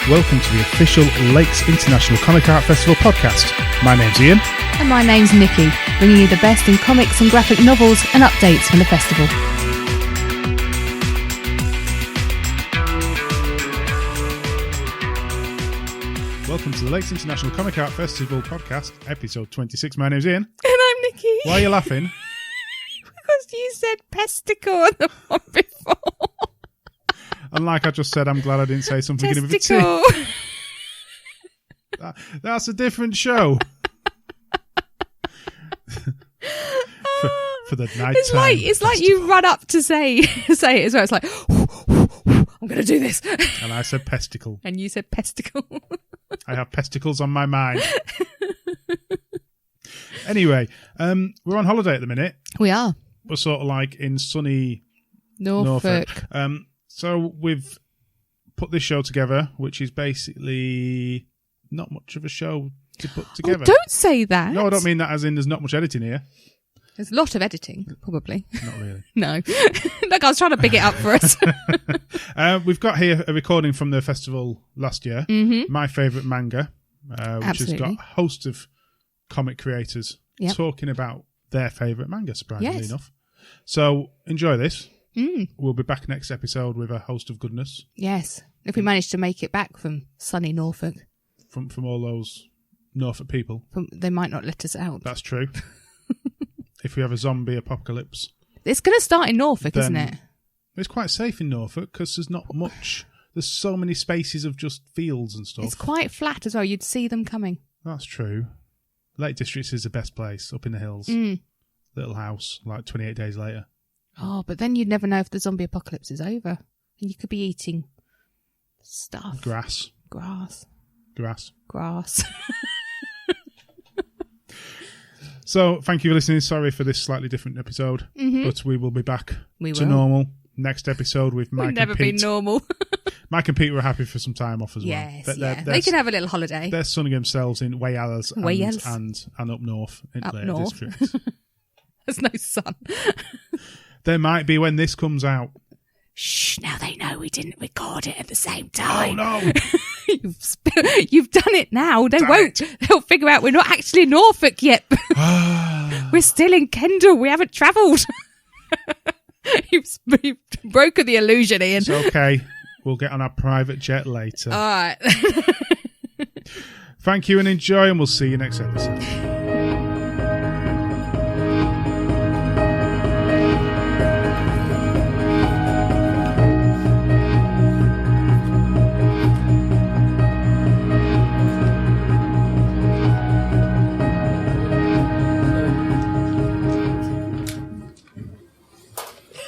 Welcome to the official Lakes International Comic Art Festival podcast. My name's Ian. And my name's Nikki, bringing you the best in comics and graphic novels and updates from the festival. Welcome to the Lakes International Comic Art Festival podcast, episode 26. My name's Ian. And I'm Nikki. Why are you laughing? Because you said pesticle on the one before. And like I just said, I'm glad I didn't say something beginning with a T. That's a different show. for the night time. It's like you run up to say it as well. It's like, I'm going to do this. And I said pesticle. And you said pesticle. I have pesticles on my mind. Anyway, we're on holiday at the minute. We are. We're sort of like in sunny Norfolk. So we've put this show together, which is basically not much of a show to put together. Oh, don't say that. No, I don't mean that as in there's not much editing here. There's a lot of editing, probably. Not really. No. Look, I was trying to big it up for us. We've got here a recording from the festival last year, My Favourite Manga, which has got a host of comic creators talking about their favourite manga, surprisingly enough. So enjoy this. We'll be back next episode with a host of goodness. Yes, if we manage to make it back from sunny Norfolk. From all those Norfolk people. They might not let us out. That's true. If we have a zombie apocalypse. It's going to start in Norfolk, isn't it? It's quite safe in Norfolk because there's not much. There's so many spaces of just fields and stuff. It's quite flat as well. You'd see them coming. That's true. Lake District is the best place, up in the hills. Little house, like 28 days later. Oh, but then you'd never know if the zombie apocalypse is over. And you could be eating stuff. Grass. So, thank you for listening. Sorry for this slightly different episode, but we will be back to normal next episode with Mike and Pete. We've never been normal. Mike and Pete were happy for some time off as well. Yes, they can have a little holiday. They're sunning themselves in Wales and up north in Lake District. There's no sun. There might be when this comes out. Shh, now they know we didn't record it at the same time. Oh, no. You've done it now. They won't. They'll figure out we're not actually in Norfolk yet. We're still in Kendal. We haven't travelled. You've broken the illusion, Ian. It's okay. We'll get on our private jet later. All right. Thank you and enjoy, and we'll see you next episode.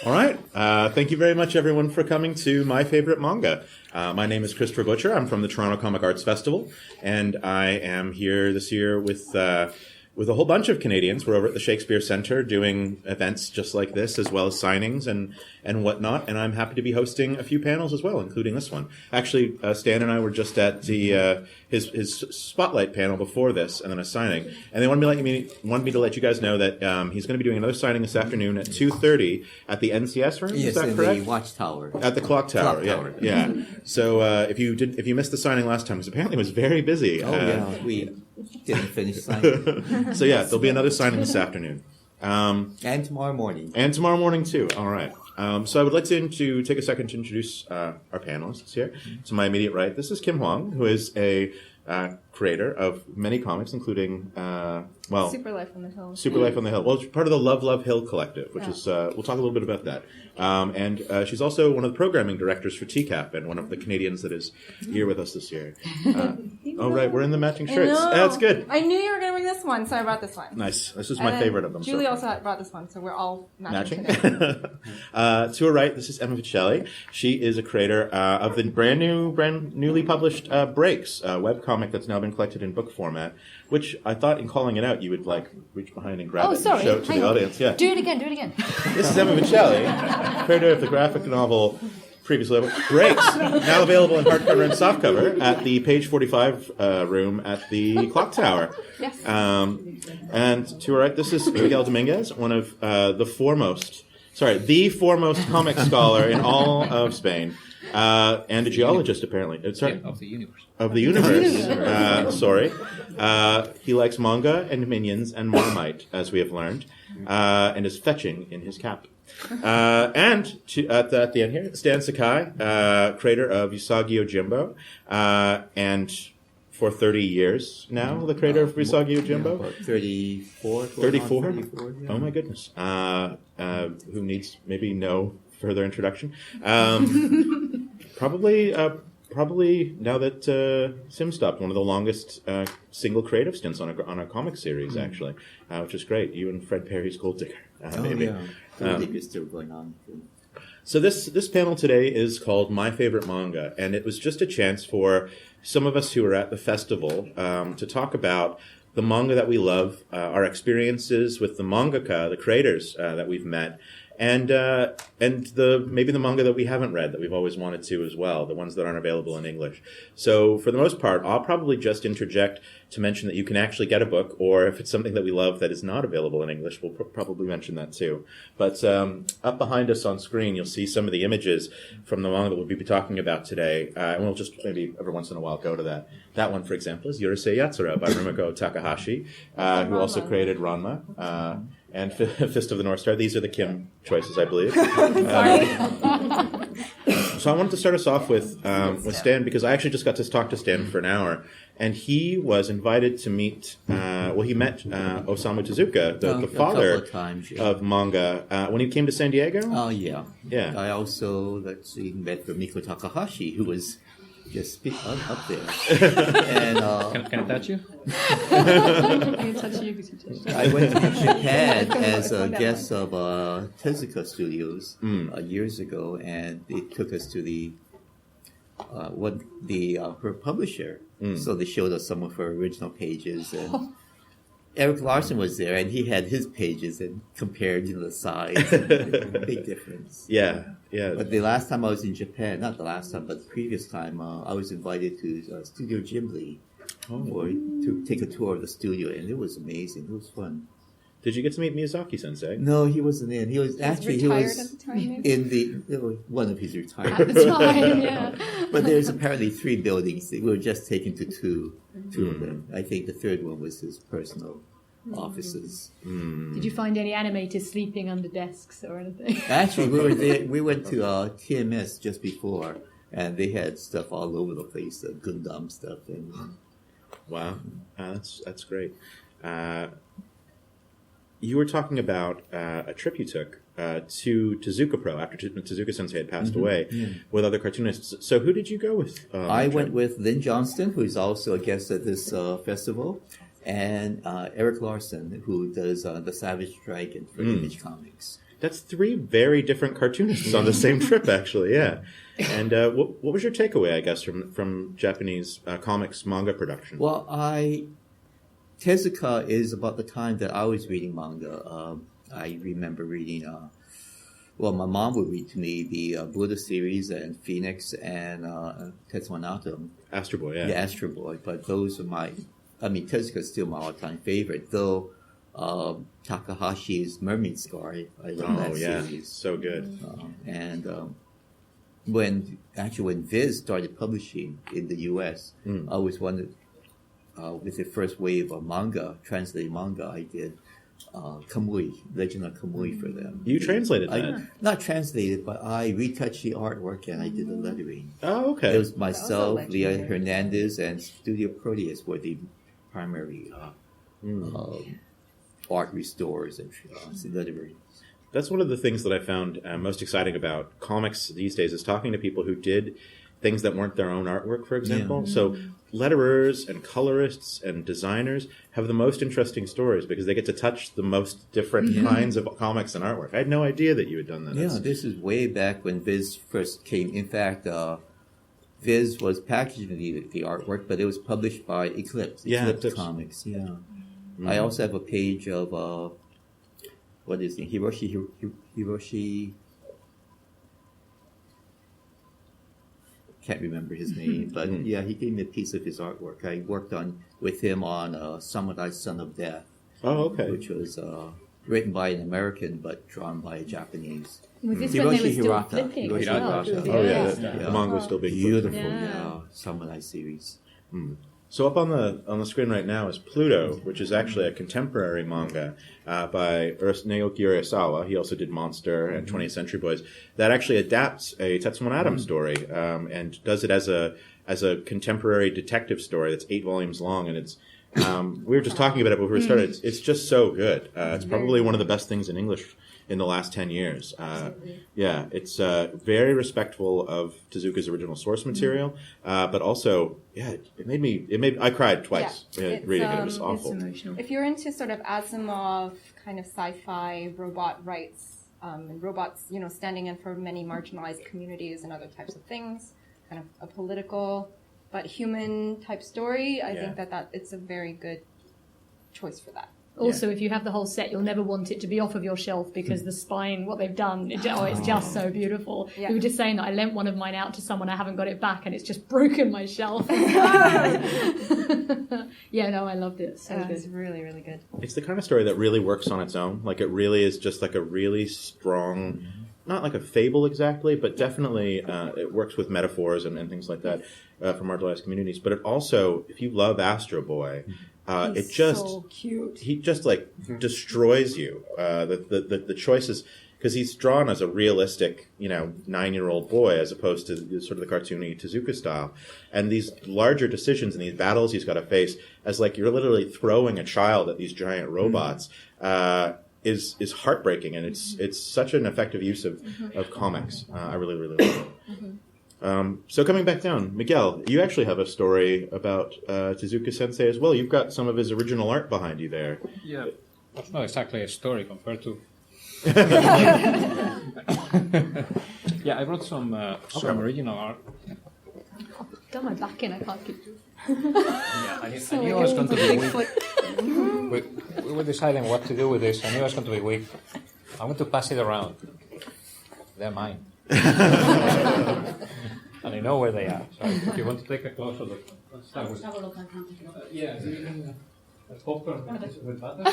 All right. Thank you very much, everyone, for coming to My Favourite Manga. My name is Christopher Butcher. I'm from the Toronto Comic Arts Festival, and I am here this year with a whole bunch of Canadians. We're over at the Shakespeare Centre doing events just like this, as well as signings and whatnot. And I'm happy to be hosting a few panels as well, including this one. Actually, Stan and I were just at the his spotlight panel before this, and then a signing. And they wanted me to let you guys know that he's going to be doing another signing this afternoon at 2:30 at the NCS room. Yes, is that in correct? the Watchtower. At the Clock Tower. Yeah. So if you missed the signing last time, because apparently it was very busy. We didn't finish signing. So yeah, there'll be another signing this afternoon. And tomorrow morning. And tomorrow morning too. All right. So I would like to take a second to introduce our panelists here. To my immediate right, this is Kim Wong, who is a creator of many comics, including Super Life on the Hill. Super Life on the Hill. Well, it's part of the Love Hill Collective, which is we'll talk a little bit about that. And she's also one of the programming directors for TCAP and one of the Canadians that is here with us this year. Oh, right, we're in the matching shirts. That's good. I knew you were going to bring this one, so I brought this one. Nice. This is my favorite of them. Julie also brought this one, so we're all matching. To her right, this is Emma Vieceli. She is a creator of the brand newly published Breaks, a webcomic that's now been collected in book format, which I thought in calling it out you would like reach behind and grab it and show it to the audience. Yeah. Do it again. This is Emma Vieceli, creator of the graphic novel previously Breaks, now available in hardcover and softcover at the Page 45 room at the Clock Tower. Yes. And to our right, this is Miguel Dominguez, one of the foremost comic scholar in all of Spain. and a geologist, apparently. Sorry? Of the universe. Of the universe. Sorry. He likes manga and minions and Marmite, as we have learned, and is fetching in his cap. And at the end here, Stan Sakai, creator of Usagi Yojimbo, and for 30 years now, the creator of Usagi Yojimbo. About 34. 34? Yeah. Oh my goodness. Who needs maybe no further introduction. Probably now that Sim stopped, one of the longest single creative stints on a comic series, actually, which is great. You and Fred Perry's Gold Digger, maybe. Yeah. I think it's still going on. So this panel today is called My Favorite Manga, and it was just a chance for some of us who were at the festival to talk about the manga that we love, our experiences with the mangaka, the creators that we've met, and maybe the manga that we haven't read that we've always wanted to as well, the ones that aren't available in English. So for the most part, I'll probably just interject to mention that you can actually get a book, or if it's something that we love that is not available in English, we'll probably mention that too. But up behind us on screen, you'll see some of the images from the manga that we'll be talking about today, and we'll just maybe every once in a while go to that. That one, for example, is Urusei Yatsura by Rumiko Takahashi, who also created Ranma. And Fist of the North Star. These are the Kim choices, I believe. So I wanted to start us off with Stan, because I actually just got to talk to Stan for an hour, and he was invited to meet. He met Osamu Tezuka, the father of times, of manga, when he came to San Diego. Oh yeah. I also met Rumiko Takahashi, who was just up there. And Can I touch you? I went to Japan as a guest of Tezuka Studios years ago, and they took us to her publisher. So they showed us some of her original pages, and Eric Larson was there, and he had his pages and compared the size. Big difference. Yeah. But the last time I was in Japan, not the last time, but the previous time, I was invited to Studio Ghibli to take a tour of the studio, and it was amazing. It was fun. Did you get to meet Miyazaki-sensei? No, he wasn't in. He was retired at the time, maybe? One of his At retirement. the time, yeah. But there's apparently 3 buildings. We were just taken to two of them. I think the third one was his personal offices. Did you find any animators sleeping under desks or anything? Actually, we were there. We went to TMS just before, and they had stuff all over the place, Gundam stuff. And wow, that's great. You were talking about a trip you took to Tezuka Pro after Tezuka Sensei had passed away with other cartoonists. So who did you go with? I went with Lynn Johnston, who is also a guest at this festival, and Eric Larson, who does The Savage Dragon for Image Comics. That's 3 very different cartoonists on the same trip, actually, yeah. And what was your takeaway, I guess, from Japanese comics manga production? Well, Tezuka is about the time that I was reading manga. I remember reading, my mom would read to me the Buddha series and Phoenix and Tetsuwan Atom. Astro Boy, yeah. Yeah, Astro Boy. But those are Tezuka is still my all-time favorite, though Takahashi's Mermaid Scar, I love that series. So good. And when Viz started publishing in the U.S., I was one with the first wave of translated manga, I did Kamui, Legend of Kamui for them. You translated that? Not translated, but I retouched the artwork and I did the lettering. Oh, okay. It was myself, Leah Hernandez, and Studio Proteus were the primary art restores and lettering. That's one of the things that I found most exciting about comics these days is talking to people who did things that weren't their own artwork, for example. Yeah. So letterers and colorists and designers have the most interesting stories because they get to touch the most different kinds of comics and artwork. I had no idea that you had done that. Yeah, this is way back when Viz first came. In fact, Viz was packaging the artwork, but it was published by Eclipse Comics. Yeah. Mm-hmm. I also have a page of what is it? Hiroshi. Can't remember his name, but yeah, he gave me a piece of his artwork. I worked with him on Samurai Son of Death. Oh, okay. Which was written by an American but drawn by a Japanese. Was this when they were still Hirata. flipping? Hiroshi as well? Hirata. Oh Yeah. the manga was still being Beautiful, Yeah. samurai series. So up on the screen right now is Pluto, which is actually a contemporary manga by Naoki Urasawa. He also did Monster and 20th Century Boys. That actually adapts a Tetsuman Adams story and does it as a contemporary detective story that's 8 volumes long. And it's we were just talking about it before we started. It's just so good. It's probably one of the best things in English in the last 10 years. It's very respectful of Tezuka's original source material, but also, I cried twice reading it. It was awful. It's emotional. If you're into sort of Asimov kind of sci-fi robot rights, and robots, standing in for many marginalized communities and other types of things, kind of a political but human type story, I think that it's a very good choice for that. Also, if you have the whole set, you'll never want it to be off of your shelf because the spine, what they've done, it's just so beautiful. Yeah. You were just saying that I lent one of mine out to someone, I haven't got it back, and it's just broken my shelf. I loved it. So good. It's really, really good. It's the kind of story that really works on its own. Like, it really is just like a really strong, not like a fable exactly, but definitely it works with metaphors and things like that from marginalized communities. But it also, if you love Astro Boy, it just so cute. He just like destroys you. The choices, because he's drawn as a realistic, 9-year-old boy as opposed to sort of the cartoony Tezuka style, and these larger decisions and these battles he's got to face as like you're literally throwing a child at these giant robots. Is heartbreaking, and it's such an effective use of comics. I really, really love it. So coming back down, Miguel, you actually have a story about Tezuka Sensei as well. You've got some of his original art behind you there. Yeah, that's not exactly a story compared to... I brought some original art. I've done my back in, I can't keep doing I knew I was going to be weak. We were deciding what to do with this. I knew I was going to be weak. I'm going to pass it around. They're mine. And I know where they are. So if you want to take a closer look, let's start with... Have a look, I can't. Yeah, so you can... popcorn with butter?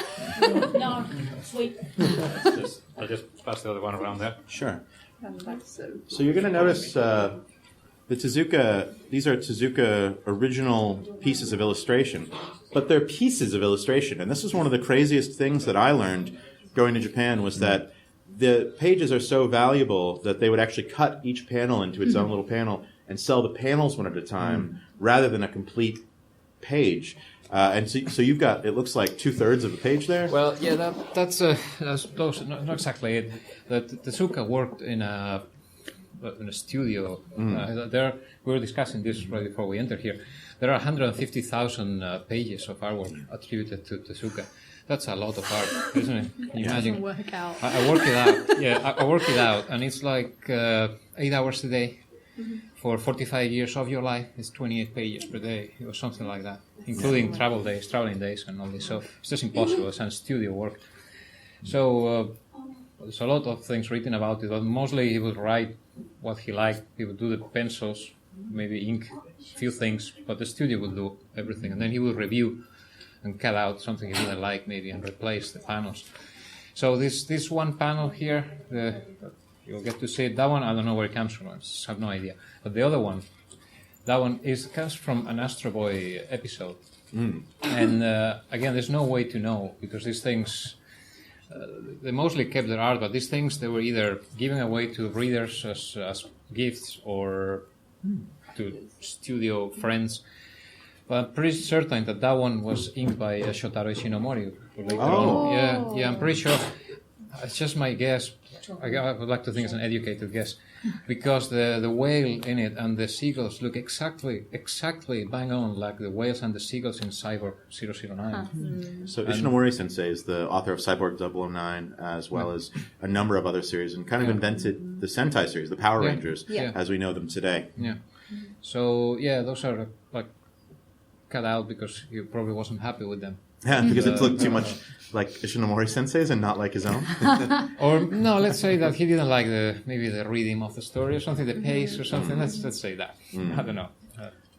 No, sweet. I'll just pass the other one around there. Sure. So you're going to notice the Tezuka, these are Tezuka original pieces of illustration, but they're pieces of illustration. And this is one of the craziest things that I learned going to Japan was that the pages are so valuable that they would actually cut each panel into its own little panel and sell the panels one at a time rather than a complete page. And so you've got, it looks like 2/3 of the page there. Well, yeah, that's close. Not exactly it. Tezuka worked in a studio. There, we were discussing this right before we entered here. There are 150,000 pages of artwork attributed to Tezuka. That's a lot of art, isn't it? Can you imagine? work out. I work it out. Yeah, I work it out, and it's like 8 hours a day. For 45 years of your life, it's 28 pages per day, or something like that, including traveling days, and all this. So it's just impossible. It's studio work. So there's a lot of things written about it, but mostly he would write what he liked. He would do the pencils, maybe ink, a few things, but the studio would do everything, and then he would review and cut out something he didn't like, maybe, and replace the panels. So this one panel here, you'll get to see it. That one, I don't know where it comes from. I have no idea. But the other one, that one comes from an Astro Boy episode. And again, there's no way to know, because these things, they mostly kept their art, but these things, they were either giving away to readers as gifts or to studio friends. But I'm pretty certain that one was inked by Shotaro Ishinomori later on. Yeah, I'm pretty sure. It's just my guess. I would like to think it's an educated guess, because the whale in it and the seagulls look exactly bang on like the whales and the seagulls in Cyborg 009. So Ishinomori Sensei is the author of Cyborg 009, as well as a number of other series, and kind of invented the Sentai series, the Power Rangers, as we know them today. Yeah. So those are like cut out because he probably wasn't happy with them. Yeah, because it looked too much like Ishinomori Sensei's and not like his own. Or no, let's say that he didn't like maybe the rhythm of the story or something, the pace or something. Let's say that. I don't know.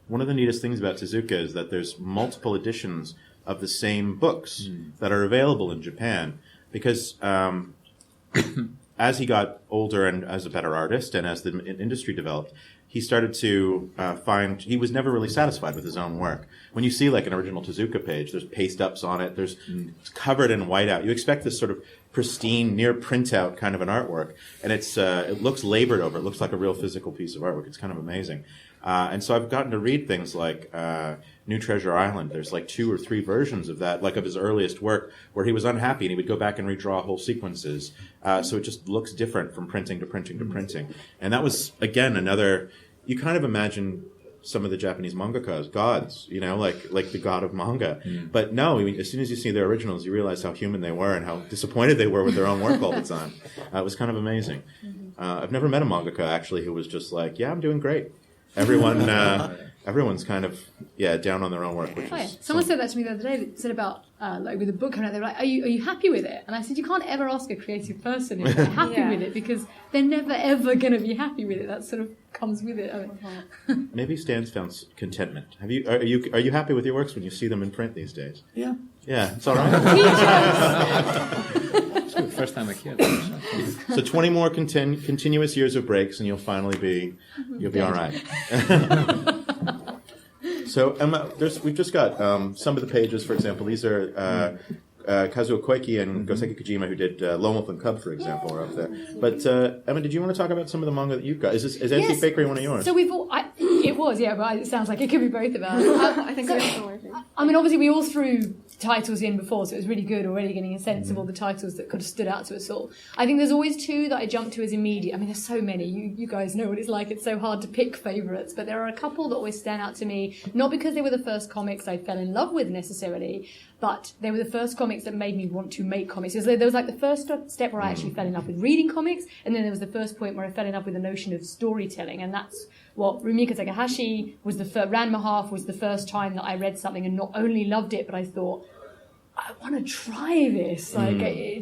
One of the neatest things about Tezuka is that there's multiple editions of the same books that are available in Japan, because as he got older and as a better artist and as the industry developed, he started to find he was never really satisfied with his own work. When you see like an original Tezuka page, there's paste-ups on it, it's covered in whiteout. You expect this sort of pristine, near printout kind of an artwork, and it looks labored over. It looks like a real physical piece of artwork. It's kind of amazing. And so I've gotten to read things like New Treasure Island. There's like 2 or 3 versions of that, like of his earliest work, where he was unhappy and he would go back and redraw whole sequences. So it just looks different from printing to printing to printing. And that was, again, another... You kind of imagine some of the Japanese mangaka as gods, like the god of manga. But no, as soon as you see their originals, you realize how human they were and how disappointed they were with their own work all the time. It was kind of amazing. I've never met a mangaka, actually, who was just like, yeah, I'm doing great. Everyone's kind of down on their own work. Someone said that to me the other day. That said about like with a book coming out, they were like, "Are you happy with it?" And I said, "You can't ever ask a creative person if they're happy with it because they're never ever going to be happy with it. That sort of comes with it." Maybe Stan's found contentment. Are you happy with your works when you see them in print these days? Yeah. Yeah, it's all right. First time I hear So 20 more continuous years of breaks, and you'll finally be all right. So Emma, we've just got some of the pages. For example, these are Kazuo Koike and Goseki Kojima, who did Lone Wolf and Cub, for example, are up there. But Emma, did you want to talk about some of the manga that you've got? Is Antique Bakery one of yours? So it was, but it sounds like it could be both of us. I think it's similar. I mean, obviously we all threw titles in before, so it was really good already getting a sense of all the titles that could have stood out to us all. I think there's always 2 that I jump to as immediate. I mean, there's so many. You guys know what it's like. It's so hard to pick favourites, but there are a couple that always stand out to me, not because they were the first comics I fell in love with necessarily, but they were the first comics that made me want to make comics. There was like the first step where I actually fell in love with reading comics, and then there was the first point where I fell in love with the notion of storytelling, and that's what Rumiko Takahashi was Ranma Half was the first time that I read something and not only loved it, but I thought, I want to try this.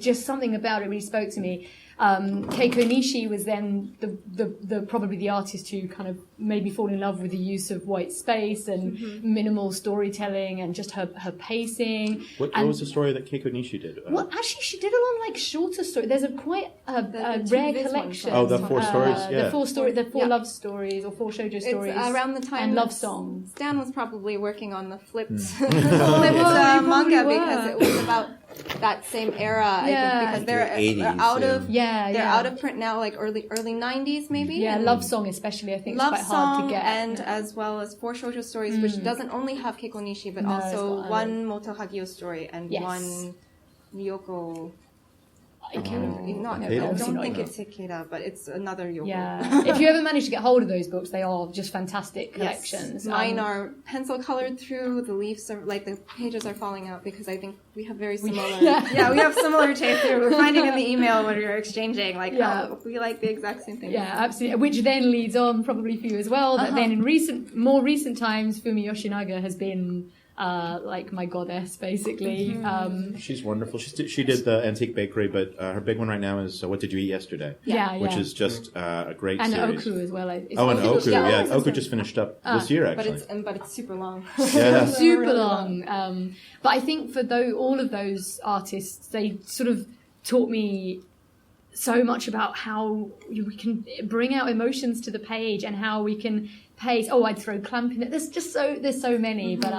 Just something about it really spoke to me. Keiko Nishi was then the probably the artist who kind of made me fall in love with the use of white space and minimal storytelling and just her pacing. What was the story that Keiko Nishi did? Well, actually, she did a lot of like shorter stories. There's quite a rare collection. Oh, the 4 stories, yeah. The 4 love stories or 4 shoujo stories. It's around the time and love songs. Stan was probably working on the flipped manga because it was about that same era. I think because they're out of print now, like early 90s maybe. Yeah, Love Song especially. I think it's quite hard to get. And as well as 4 shoujo stories, which doesn't only have Keiko Nishi, but also one Moto Hagio story and one Ryoko. I don't think it's Ikeda, but it's another Yoko. Yeah. If you ever manage to get hold of those books, they are just fantastic collections. Yes. Mine are pencil colored through. The leaves are like the pages are falling out because I think we have very similar. We have similar taste here. We're finding in the email when we were exchanging, we like the exact same thing. Yeah, absolutely. Which then leads on probably for you as well. That then in more recent times, Fumi Yoshinaga has been. Like my goddess, basically. She's wonderful. She did the Antique Bakery, but her big one right now is What Did You Eat Yesterday? Which is just a great and series. And Oku as well. Oku. Oku just finished up this year, actually. But it's super long. Yeah. Super really long. But I think for all of those artists, they sort of taught me so much about how we can bring out emotions to the page and how we can pace. I'd throw Clamp in it. There's so many, but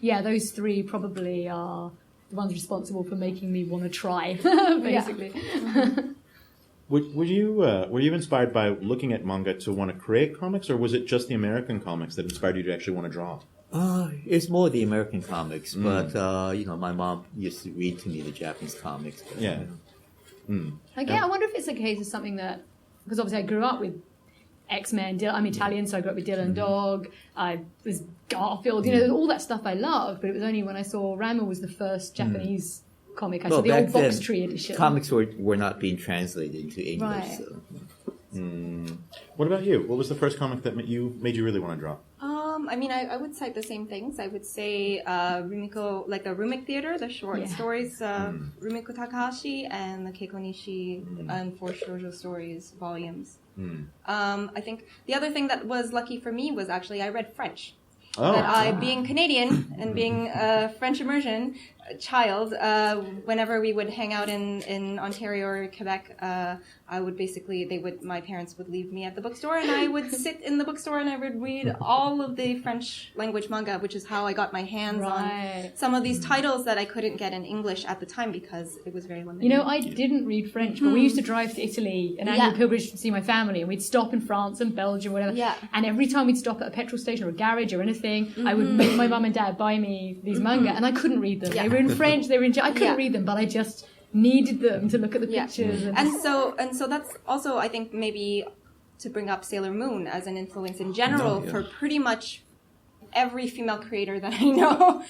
those 3 probably are the ones responsible for making me want to try, basically. Were you inspired by looking at manga to want to create comics, or was it just the American comics that inspired you to actually want to draw? It's more the American comics, but my mom used to read to me the Japanese comics. But, I wonder if it's a case of something that, because obviously I grew up with X-Men. I'm Italian, so I grew up with Dylan Dog. I was Garfield, all that stuff I loved. But it was only when I saw Ranma was the first Japanese comic. I saw the old box tree edition. Comics were not being translated into English. Right. So. What about you? What was the first comic that made you really want to draw? I would cite the same things. I would say Rumiko, like the Rumik Theater, the short stories, Rumiko Takahashi, and the Keiko Nishi and 4 shoujo stories volumes. I think the other thing that was lucky for me was actually I read French. Being Canadian and being French immersion, child, whenever we would hang out in Ontario or Quebec, my parents would leave me at the bookstore, and I would sit in the bookstore and I would read all of the French language manga, which is how I got my hands on some of these titles that I couldn't get in English at the time because it was very limited. You know, I didn't read French, but we used to drive to Italy, an annual pilgrimage to see my family, and we'd stop in France and Belgium, whatever. Yeah. And every time we'd stop at a petrol station or a garage or anything, I would make my mum and dad buy me these manga, and I couldn't read them. They were in French, they were in... I couldn't read them, but I just needed them to look at the pictures. And so that's also, I think, maybe to bring up Sailor Moon as an influence in general for pretty much every female creator that I know,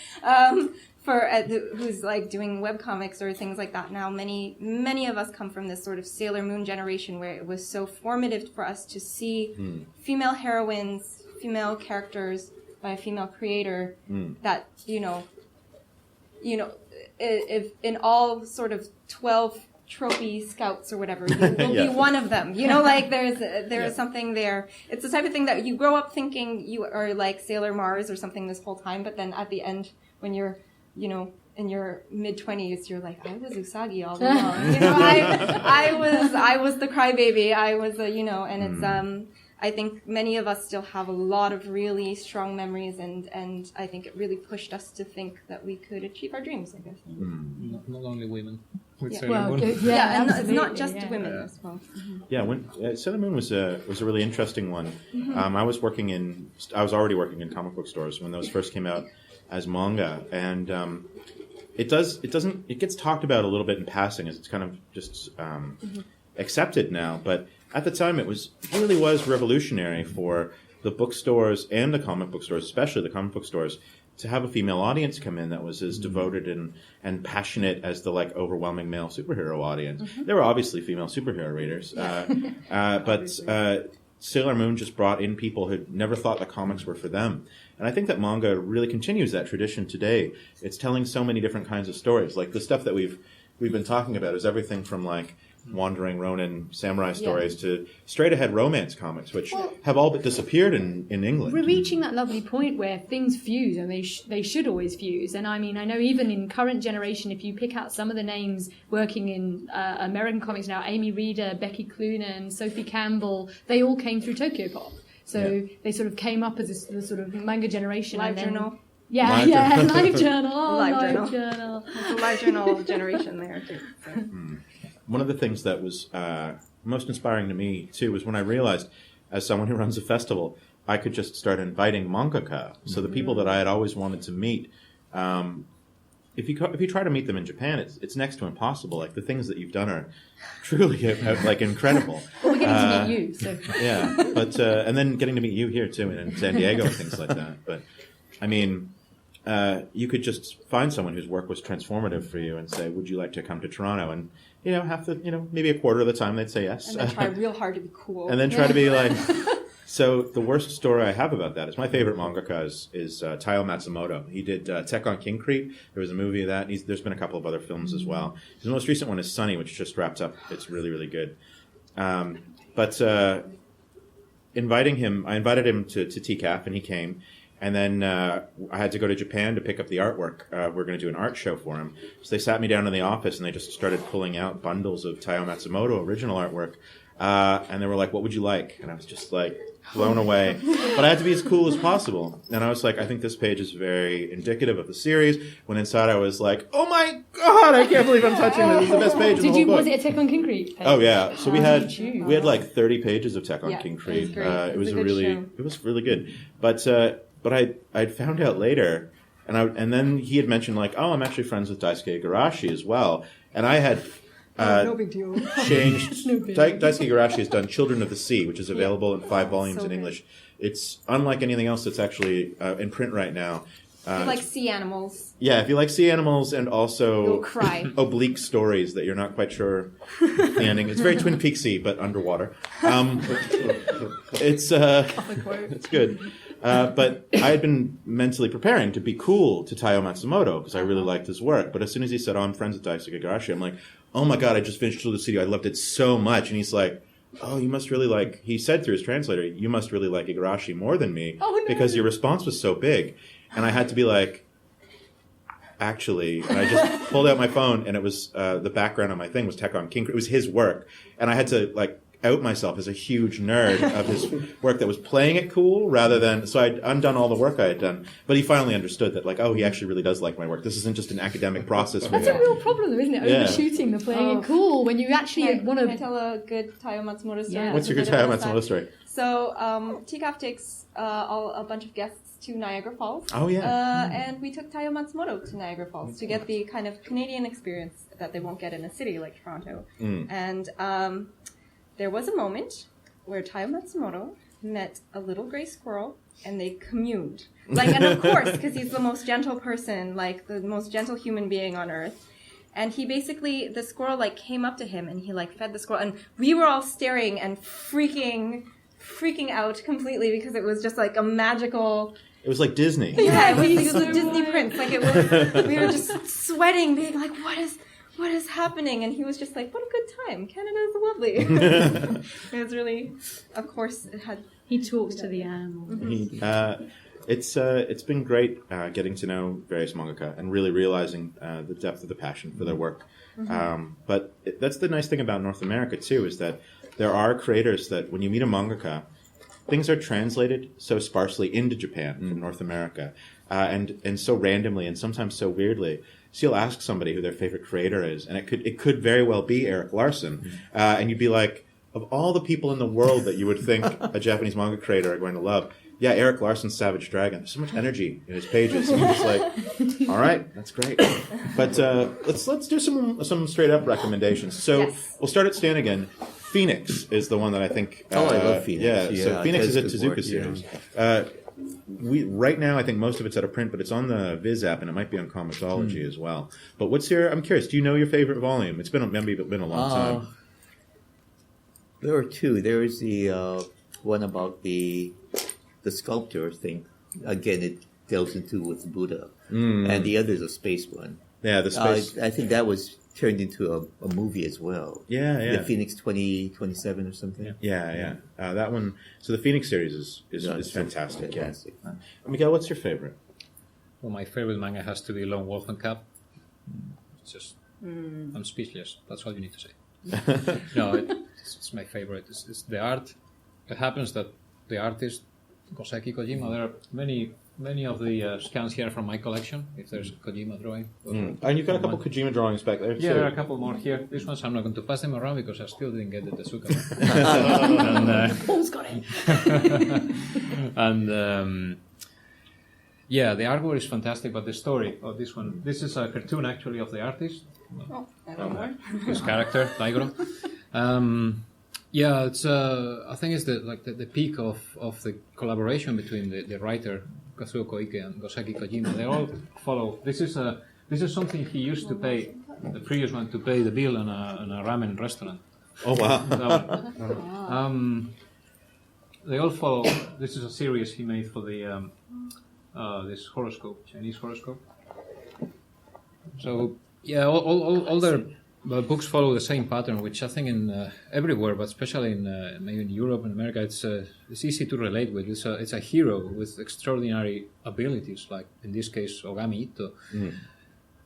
who's like doing webcomics or things like that now. Many of us come from this sort of Sailor Moon generation where it was so formative for us to see female heroines, female characters by a female creator that, you know, if in all sort of 12 trophy scouts or whatever, you will be one of them. You know, like there is something there. It's the type of thing that you grow up thinking you are like Sailor Mars or something this whole time, but then at the end, when you're, you know, in your mid-20s, you're like, I was Usagi all along. You know, I was the crybaby. I was you know, and it's I think many of us still have a lot of really strong memories, and I think it really pushed us to think that we could achieve our dreams, I guess. Not only women. And it's not just women as well. Yeah, when Sailor Moon was a really interesting one. I was already working in comic book stores when those first came out as manga, and it gets talked about a little bit in passing as it's kind of just accepted now, but at the time it really was revolutionary for the bookstores and the comic book stores, especially the comic book stores, to have a female audience come in that was as devoted and passionate as the like overwhelming male superhero audience. There were obviously female superhero readers, but Sailor Moon just brought in people who never thought the comics were for them. And I think that manga really continues that tradition today. It's telling so many different kinds of stories. Like the stuff that we've been talking about is everything from like wandering Ronin samurai stories to straight-ahead romance comics, which have all but disappeared in England. We're reaching that lovely point where things fuse, and they should always fuse. And I mean, I know even in current generation, if you pick out some of the names working in American comics now, Amy Reeder, Becky Cloonan, Sophie Campbell, they all came through Tokyo Pop. So they sort of came up as the sort of manga generation. Live Journal. Live Journal. Live Journal. It's a Live Journal generation there, too. So. One of the things that was most inspiring to me, too, was when I realized, as someone who runs a festival, I could just start inviting mangaka. So the people that I had always wanted to meet, if you try to meet them in Japan, it's next to impossible. Like, the things that you've done are truly, like, incredible. Well, we're getting to meet you, so... Yeah, but, and then getting to meet you here, too, in San Diego and things like that. But, I mean... you could just find someone whose work was transformative for you and say, would you like to come to Toronto? And, maybe a quarter of the time they'd say yes. And then try real hard to be cool. And then try to be like... So the worst story I have about that is my favorite mangaka is Taiyo Matsumoto. He did Tek on Kincrete. There was a movie of that. There's been a couple of other films as well. His most recent one is Sunny, which just wrapped up. It's really, really good. But I invited him to TCAF, and he came. And then I had to go to Japan to pick up the artwork. We're going to do an art show for him. So they sat me down in the office, and they just started pulling out bundles of Taiyo Matsumoto original artwork. And they were like, what would you like? And I was just like blown away. But I had to be as cool as possible. And I was like, I think this page is very indicative of the series. When inside I was like, oh my God, I can't believe I'm touching this. This is the best page in the whole book. Was it a Tek on Kincrete? Oh yeah. So we had like 30 pages of Tek on Kincrete. It was really good. But I'd found out later, and then he had mentioned like, oh, I'm actually friends with Daisuke Igarashi as well, and I had no big deal. Changed. Daisuke Igarashi has done Children of the Sea, which is available in 5 volumes in English. It's unlike anything else that's actually in print right now. If you like sea animals. Yeah, if you like sea animals and also you'll cry. Oblique stories that you're not quite sure the ending. It's very Twin Peaksy, but underwater. It's good. But I had been mentally preparing to be cool to Taiyo Matsumoto because I really liked his work. But as soon as he said, oh, I'm friends with Daisuke Igarashi, I'm like, oh my God, I just finished Children of the Sea. I loved it so much. And he's like, oh, you must really like, he said through his translator, you must really like Igarashi more than me because your response was so big. And I had to be like, actually. And I just pulled out my phone, and it was the background on my thing was Tekon King. It was his work, and I had to like out myself as a huge nerd of his work that was playing it cool rather than. So I'd undone all the work I had done, but he finally understood that like, oh, he actually really does like my work. This isn't just an academic process. That's a real problem, though, isn't it? Overshooting the playing it cool when you actually want to. Can I tell a good Taiyo Matsumoto story? Yeah. What's your good Taiyo Matsumoto story? So TCAF takes a bunch of guests to Niagara Falls. Oh yeah. And we took Taiyo Matsumoto to Niagara Falls to get the kind of Canadian experience that they won't get in a city like Toronto. And there was a moment where Taiyo Matsumoto met a little gray squirrel and they communed. Like, and of course, because he's the most gentle person, like the most gentle human being on earth. And he basically, the squirrel like came up to him and he like fed the squirrel. And we were all staring and freaking out completely because it was just like a magical... It was like Disney. Yeah, it was a Disney prince. Like it was, we were just sweating, being like, what is happening? And he was just like, what a good time. Canada is lovely. It was really, of course, it had... He talks to the animals. It's been great getting to know various mangaka and really realizing the depth of the passion for their work. But that's the nice thing about North America, too, is that there are creators that when you meet a mangaka, things are translated so sparsely into Japan from North America and so randomly and sometimes so weirdly. So you'll ask somebody who their favorite creator is, and it could very well be Eric Larson, and you'd be like, of all the people in the world that you would think a Japanese manga creator are going to love, yeah, Eric Larson's Savage Dragon. There's so much energy in his pages. And you're just like, all right, that's great. But let's do some straight up recommendations. So we'll start at Stan again. Phoenix is the one that I think. I love Phoenix. Yeah, so Phoenix is a Tezuka series. Right now, I think most of it's out of print, but it's on the Viz app, and it might be on Comixology as well. But I'm curious, do you know your favorite volume? It's been a long time. There are two. There is the one about the sculptor thing. Again, it delves into with Buddha. And the other is a space one. Yeah, the space. I think that was turned into a movie as well. Yeah. The Phoenix 2027 or something. Yeah. That one. So the Phoenix series is fantastic. Fantastic. Yeah. Miguel, what's your favorite? Well, my favorite manga has to be Lone Wolf and Cub. It's just, I'm speechless. That's all you need to say. No, it's my favorite. It's the art. It happens that the artist, Usagi Yojimbo, there are many of the scans here from my collection, if there's a Kojima drawing. And you've got a couple Kojima drawings back there, too. Yeah, there are a couple more here. These ones I'm not going to pass them around because I still didn't get the Tezuka one. Paul's got it. And yeah, the artwork is fantastic, but the story of this one, this is a cartoon actually of the artist. His character, Daigoro. Yeah, it's. I think it's the peak of the collaboration between the writer Kazuo Koike and Usagi Yojimbo. They all follow. This is something he used to pay the previous one to pay the bill on a ramen restaurant. Oh wow! They all follow. This is a series he made for the this horoscope, Chinese horoscope. So yeah, all their books follow the same pattern, which I think in everywhere, but especially in maybe in Europe and America, it's easy to relate with. It's a hero with extraordinary abilities, like in this case Ogami Ito,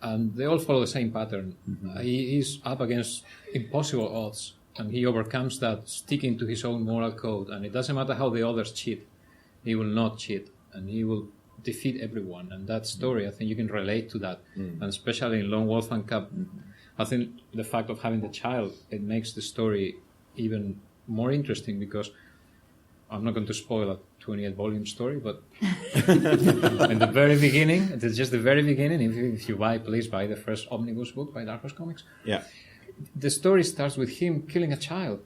and they all follow the same pattern. He's up against impossible odds, and he overcomes that, sticking to his own moral code. And it doesn't matter how the others cheat; he will not cheat, and he will defeat everyone. And that story, I think you can relate to that, and especially in Lone Wolf and Cub. I think the fact of having the child, it makes the story even more interesting, because I'm not going to spoil a 28-volume story, but in the very beginning, it's just the very beginning, if you buy, please buy the first omnibus book by Dark Horse Comics. Yeah. The story starts with him killing a child,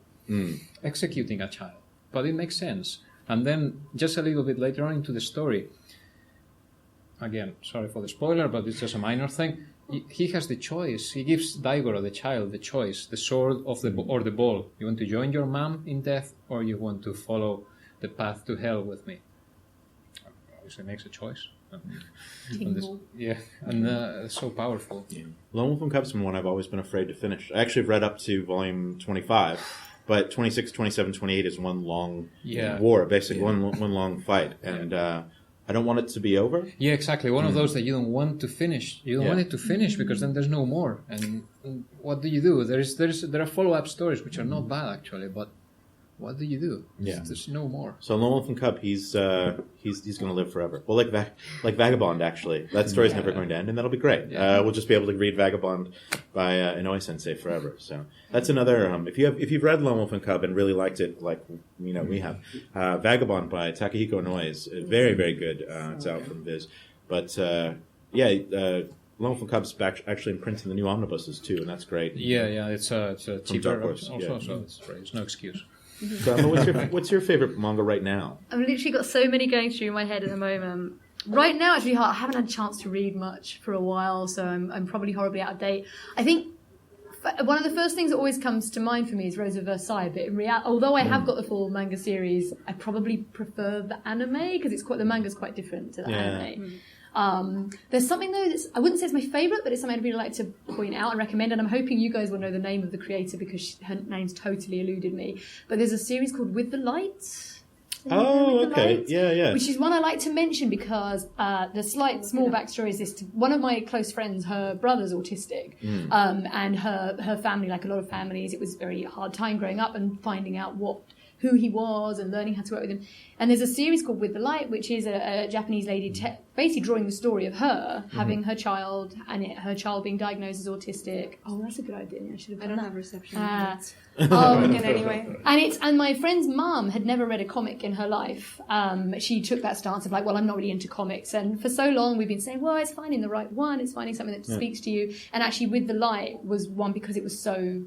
executing a child, but it makes sense. And then just a little bit later on into the story, again, sorry for the spoiler, but it's just a minor thing, he has the choice. He gives Daigoro, the child, the choice, the sword or the ball. You want to join your mom in death, or you want to follow the path to hell with me? Obviously makes a choice. It's so powerful. Yeah. Lone Wolf and Cub's been one I've always been afraid to finish. I actually have read up to volume 25, but 26, 27, 28 is one long war, basically one long fight. And I don't want it to be over. Yeah, exactly. One of those that you don't want to finish. You don't want it to finish because then there's no more. And what do you do? There are follow-up stories which are not bad actually, but what do you do? Yeah. There's no more. So Lone Wolf and Cub, he's going to live forever. Well, like Vagabond, actually. That story's never going to end, and that'll be great. Yeah. We'll just be able to read Vagabond by Inoue Sensei forever. So that's another. If you've read Lone Wolf and Cub and really liked it, like we have, Vagabond by Takahiko Inoue is very, very good. It's out from Viz, but Lone Wolf and Cub's actually in print in the new omnibuses too, and that's great. Yeah, it's a cheaper Horse, also, so it's great. It's no excuse. So, Emma, what's your favorite manga right now? I've literally got so many going through my head at the moment. Right now, it's really hard. I haven't had a chance to read much for a while, so I'm probably horribly out of date. I think one of the first things that always comes to mind for me is Rose of Versailles. But in reality, although I have got the full manga series, I probably prefer the anime because the manga's quite different to the anime. There's something though I wouldn't say it's my favourite, but it's something I'd really like to point out and recommend, and I'm hoping you guys will know the name of the creator because her name's totally eluded me. But there's a series called With the Light. Oh, okay. Yeah. Which is one I like to mention because the small backstory is this. One of my close friends, her brother's autistic, and her family, like a lot of families, it was a very hard time growing up and finding out who he was and learning how to work with him. And there's a series called With the Light, which is a Japanese lady basically drawing the story of her having her child and her child being diagnosed as autistic. Oh, that's a good idea. I should have done I don't that. have reception. Anyway. And my friend's mum had never read a comic in her life. She took that stance of like, well, I'm not really into comics. And for so long we've been saying, well, it's finding the right one. It's finding something that speaks to you. And actually With the Light was one because it was so...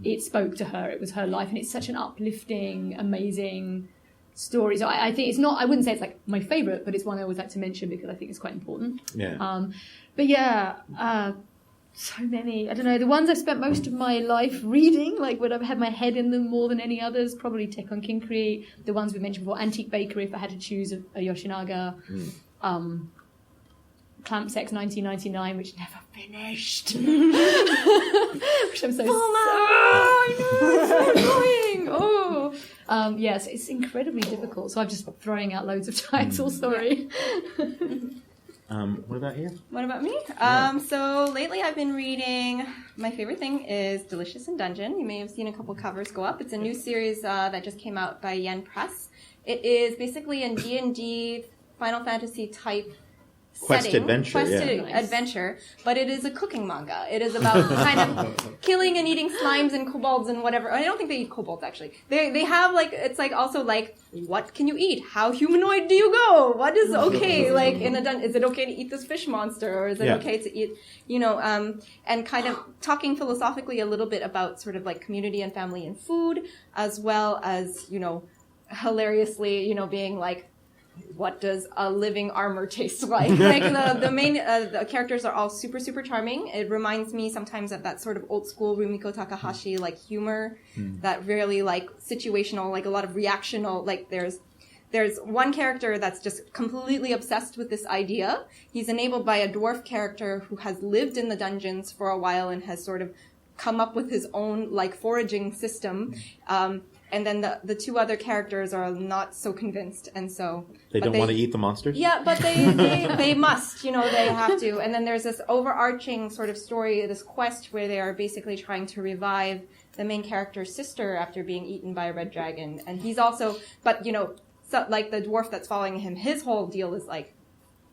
It spoke to her. It was her life, and it's such an uplifting, amazing story. So I think it's not. I wouldn't say it's like my favourite, but it's one I always like to mention because I think it's quite important. Yeah. But yeah, so many. I don't know. The ones I've spent most of my life reading, like when I've had my head in them more than any others, probably Tekkon Kinkuri. The ones we mentioned before, Antique Bakery. If I had to choose a Yoshinaga. Clamp Sex 1999, which never finished. Which I'm so sad. I know, it's so annoying. Yes, it's incredibly difficult. So I'm just throwing out loads of titles, sorry. What about you? What about me? So lately I've been reading, my favorite thing is Delicious in Dungeon. You may have seen a couple covers go up. It's a new series that just came out by Yen Press. It is basically a D&D Final Fantasy type Quest adventure, but it is a cooking manga. It is about kind of killing and eating slimes and kobolds and whatever. I don't think they eat kobolds actually. They have like, it's like also like, what can you eat? How humanoid do you go? What is okay? Like in a dungeon, is it okay to eat this fish monster, or is it okay to eat, and kind of talking philosophically a little bit about sort of like community and family and food, as well as, hilariously, being like, what does a living armor taste like? Like the main the characters are all super, super charming. It reminds me sometimes of that sort of old school Rumiko Takahashi like humor, that really like situational, like a lot of reactional. Like there's one character that's just completely obsessed with this idea. He's enabled by a dwarf character who has lived in the dungeons for a while and has sort of come up with his own like foraging system. And then the two other characters are not so convinced, and so they don't want to eat the monsters. Yeah, but they must, they have to. And then there's this overarching sort of story, this quest where they are basically trying to revive the main character's sister after being eaten by a red dragon. And he's also, but so, like the dwarf that's following him, his whole deal is like,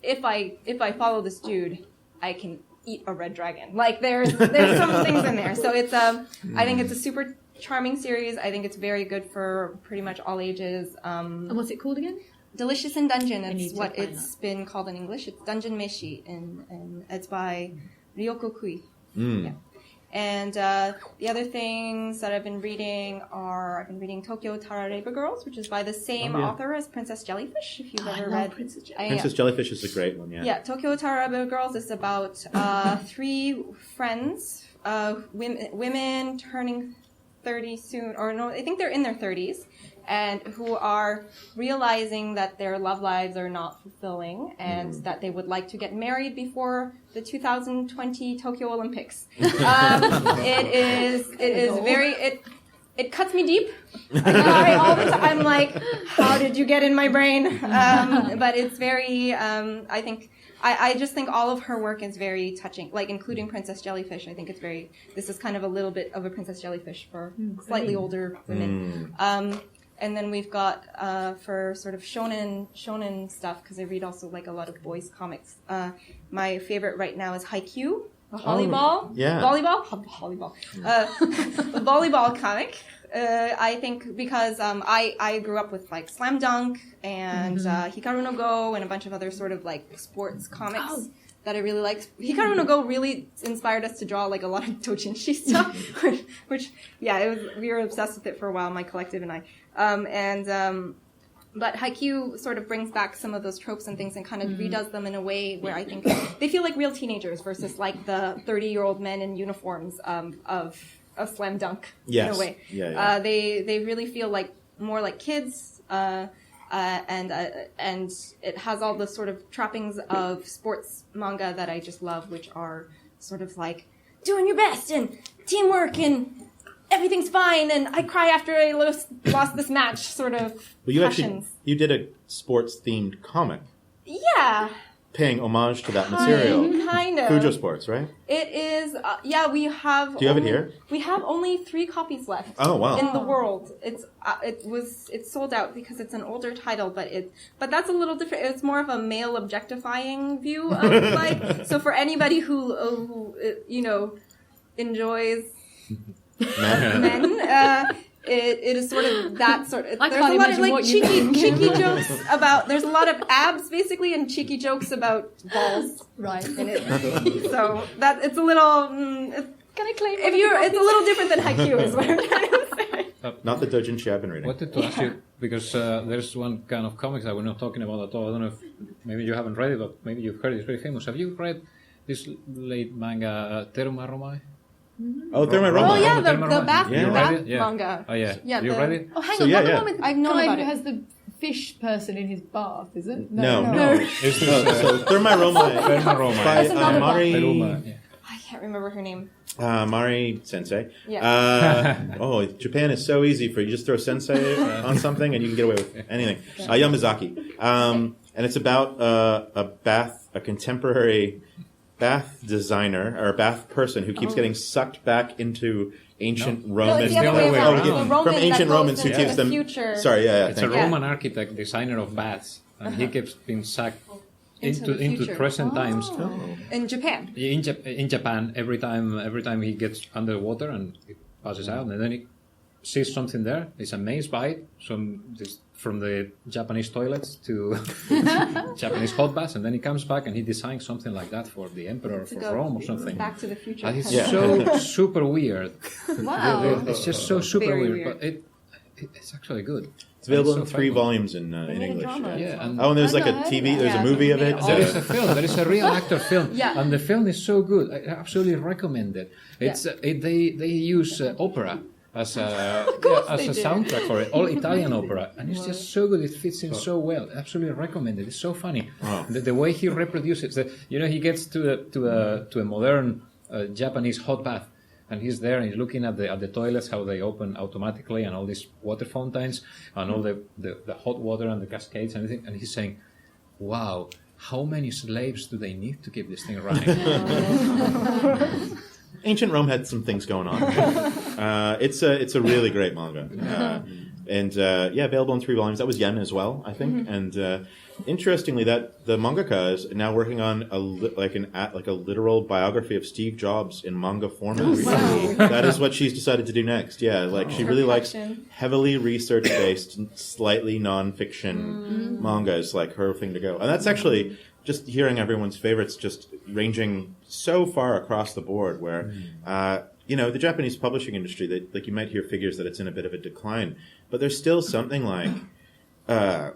if I follow this dude, I can eat a red dragon. Like there's some things in there. So it's I think it's a super charming series. I think it's very good for pretty much all ages. And what's it called again? Delicious in Dungeon. It's what it's been called in English. It's Dungeon Meshi, and it's by Ryoko Kui. Yeah. And the other things that I've been reading are Tokyo Tarareba Girls, which is by the same author as Princess Jellyfish. If you've ever read Princess Jellyfish is a great one. Yeah. Yeah. Tokyo Tarareba Girls is about 3 friends, women turning 30 soon, or no, I think they're in their 30s, and who are realizing that their love lives are not fulfilling, and that they would like to get married before the 2020 Tokyo Olympics. it cuts me deep. I'm like, how did you get in my brain? But it's very, I just think all of her work is very touching, like including Princess Jellyfish. I think it's very, this is kind of a little bit of a Princess Jellyfish for slightly older women. And then we've got, for sort of shonen stuff, because I read also like a lot of boys comics. My favorite right now is Haikyuu. Volleyball, volleyball comic. I think because I grew up with like Slam Dunk and Hikaru no Go and a bunch of other sort of like sports comics that I really liked. Hikaru no Go really inspired us to draw like a lot of doujinshi stuff, which we were obsessed with it for a while, my collective and I. But Haikyuu sort of brings back some of those tropes and things and kind of redoes them in a way where I think they feel like real teenagers versus like the 30-year-old men in uniforms of Slam Dunk in a way. They really feel like more like kids, and it has all the sort of trappings of sports manga that I just love, which are sort of like doing your best and teamwork and everything's fine, and I cry after I lost this match, sort of. Well, you did a sports-themed comic. Yeah. Paying homage to that material. Kind of. Fujo Sports, right? It is, we have... Do you have it here? We have only 3 copies left. Oh, wow. In the world. It's sold out because it's an older title, but that's a little different. It's more of a male objectifying view of, like, so for anybody who enjoys... men. It is sort of that sort of. There's a lot of like cheeky jokes about. There's a lot of abs basically and cheeky jokes about balls. Right. So that it's a little. Can I claim? It's a little different than Haikyuu, is what I'm trying to say. Not the doujinshi I've been reading. I wanted to ask you because there's one kind of comics that we're not talking about at all. I don't know if maybe you haven't read it, but maybe you've heard it. It's very famous. Have you read this late manga Teruma Romai? Oh, Therma Roma. Oh, yeah, the bath manga. Oh, yeah. You read it? Oh, hang on. Not the one with I've known about it. Who has the fish person in his bath, is it? No. So Therma Roma. By Mari. I can't remember her name. Mari Sensei. Yeah. Japan is so easy for you. Just throw Sensei on something and you can get away with anything. Yamazaki. And it's about a contemporary bath designer or bath person who keeps getting sucked back into ancient Roman. It's the other way around. From ancient Romans who keeps them. Future. Sorry, It's a Roman architect, designer of baths, and he keeps being sucked into present times. In Japan. In Japan, every time he gets underwater and he passes out, and then he sees something there, he's amazed by it. From the Japanese toilets to Japanese hot baths, and then he comes back and he designs something like that for the emperor of Rome or something. Back to the Future. And it's so super weird. Wow. It's just so super weird, but it's actually good. It's available in 3 volumes in English. And there's like a TV, there's a movie of it. There is a film. There is a real actor film, Yeah. and the film is so good. I absolutely recommend it. It's they use opera as a soundtrack for it, all Italian opera, and it's just so good. It fits in so well. Absolutely recommend it. It's so funny. Wow. The way he reproduces it. He gets to a modern Japanese hot bath, and he's there and he's looking at the toilets, how they open automatically, and all these water fountains, and all the hot water and the cascades and everything, and he's saying, "Wow, how many slaves do they need to keep this thing running?" Ancient Rome had some things going on. It's a really great manga, and available in 3 volumes. That was yen as well, I think. And interestingly, that the mangaka is now working on a literal biography of Steve Jobs in manga format. That is what she's decided to do next. Yeah, she really likes heavily research-based, slightly non-fiction manga is like her thing to go. And that's actually just hearing everyone's favorites just ranging so far across the board where, the Japanese publishing industry, you might hear figures that it's in a bit of a decline, but there's still something like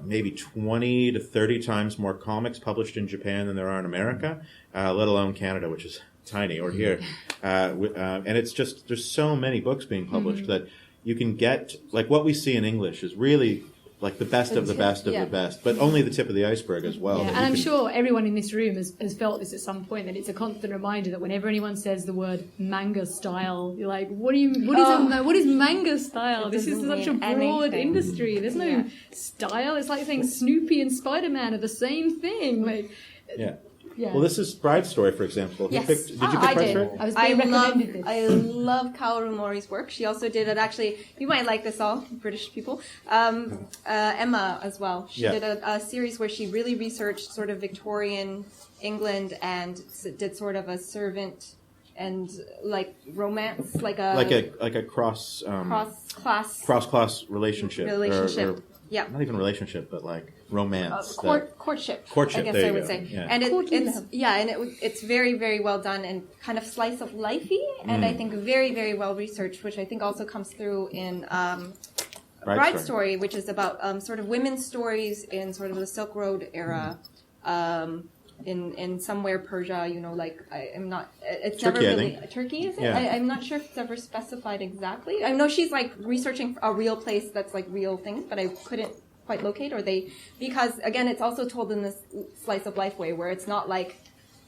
maybe 20 to 30 times more comics published in Japan than there are in America, let alone Canada, which is tiny, or here. And it's just, there's so many books being published that you can get, what we see in English is really like the best of the best of the best, but only the tip of the iceberg as well. Yeah, and I'm sure everyone in this room has felt this at some point, that it's a constant reminder that whenever anyone says the word manga style, you're like, what is manga style? This is such a broad industry. There's no style. It's like saying Snoopy and Spider-Man are the same thing. Like, yeah. Well, this is Bride's Story, for example. Yes. Did you pick Bride's Story? I love Kaoru Mori's work. She also did it, actually, you might like this all, British people, Emma as well. She did a series where she really researched sort of Victorian England and did sort of a servant and like romance, like a cross class relationship. Or, yeah. Not even relationship, but like romance. Courtship. Courtship. I guess I would say. Yeah. And it's very, very well done and kind of slice of lifey, and I think very, very well researched, which I think also comes through in Bride Story, which is about sort of women's stories in sort of the Silk Road era. In somewhere Persia, I'm not. It's Turkey, never really Turkey, is it? Yeah. I'm not sure if it's ever specified exactly. I know she's like researching a real place that's like real things, but I couldn't quite locate. Because again, it's also told in this slice of life way, where it's not like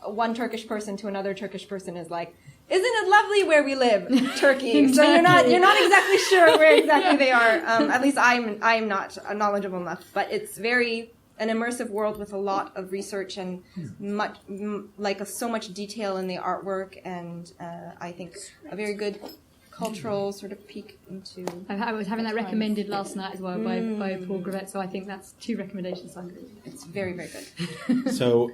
one Turkish person to another Turkish person is like, isn't it lovely where we live, Turkey? Exactly. So you're not exactly sure where exactly they are. At least I'm not knowledgeable enough, but it's very an immersive world with a lot of research and so much detail in the artwork, and I think a very good cultural sort of peek into. I was having that recommended last night as well by Paul Gravet, so I think that's 2 recommendations. It's very, very good. So,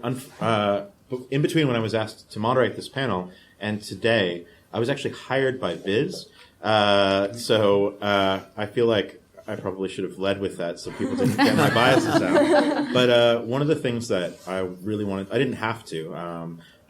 in between when I was asked to moderate this panel and today, I was actually hired by Viz. So I feel like I probably should have led with that so people didn't get my biases out. But one of the things that I really wanted, I didn't have to,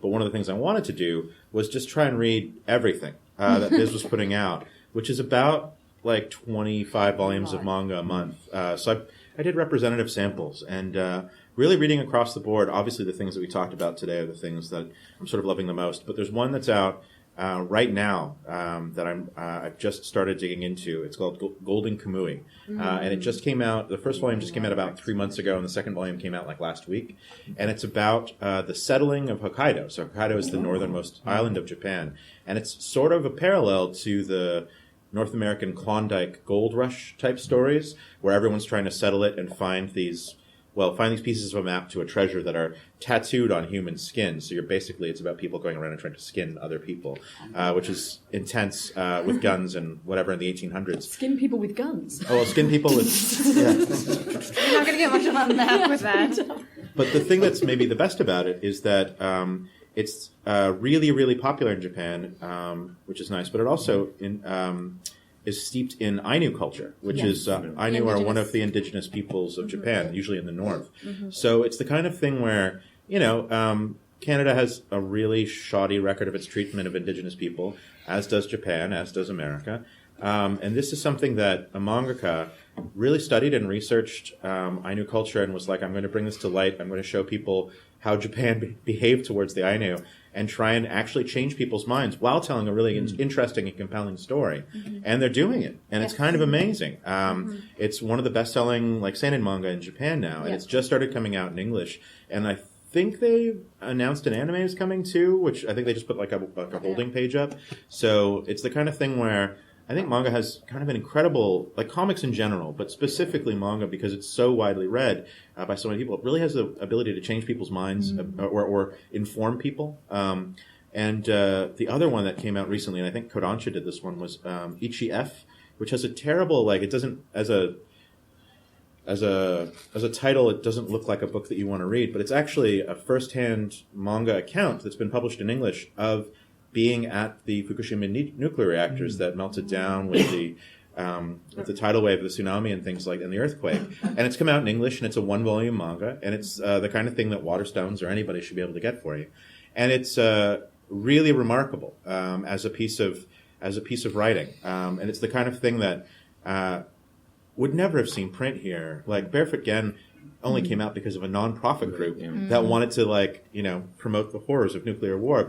but one of the things I wanted to do was just try and read everything that Viz was putting out, which is about like 25 volumes of manga a month. So I did representative samples and really reading across the board. Obviously, the things that we talked about today are the things that I'm sort of loving the most. But there's one that's out right now that I've just started digging into. It's called Golden Kamui, and it just came out. The first volume just came out about 3 months ago, and the second volume came out like last week. And it's about the settling of Hokkaido. So Hokkaido is the northernmost island of Japan, and it's sort of a parallel to the North American Klondike gold rush type stories, where everyone's trying to settle it and find these pieces of a map to a treasure that are tattooed on human skin. So it's about people going around and trying to skin other people, which is intense with guns and whatever in the 1800s. Skin people with guns. Oh, well, skin people with... Yeah. You're not going to get much of a map with that. But the thing that's maybe the best about it is that it's really, really popular in Japan, which is nice. But it also is steeped in Ainu culture, which is Ainu are one of the indigenous peoples of Japan, usually in the north. So it's the kind of thing where, Canada has a really shoddy record of its treatment of indigenous people, as does Japan, as does America. And this is something that a mangaka really studied and researched Ainu culture and was like, I'm going to bring this to light. I'm going to show people how Japan behaved towards the Ainu and try and actually change people's minds while telling a really interesting and compelling story. And they're doing it. And it's kind of amazing. It's one of the best-selling seinen manga in Japan now. And it's just started coming out in English. And I think they announced an anime is coming too, which I think they just put a holding page up. So it's the kind of thing where I think manga has kind of an incredible, comics in general, but specifically manga because it's so widely read by so many people. It really has the ability to change people's minds or inform people. And the other one that came out recently, and I think Kodansha did this one, was Ichi F, which has a terrible, it doesn't, as a title, it doesn't look like a book that you want to read, but it's actually a first-hand manga account that's been published in English of being at the Fukushima nuclear reactors that melted down with the tidal wave, the tsunami, and things and the earthquake. And it's come out in English, and it's a 1-volume manga, and it's the kind of thing that Waterstones or anybody should be able to get for you. And it's really remarkable as a piece of writing, and it's the kind of thing that would never have seen print here. Barefoot Gen only came out because of a non-profit group that wanted to promote the horrors of nuclear war,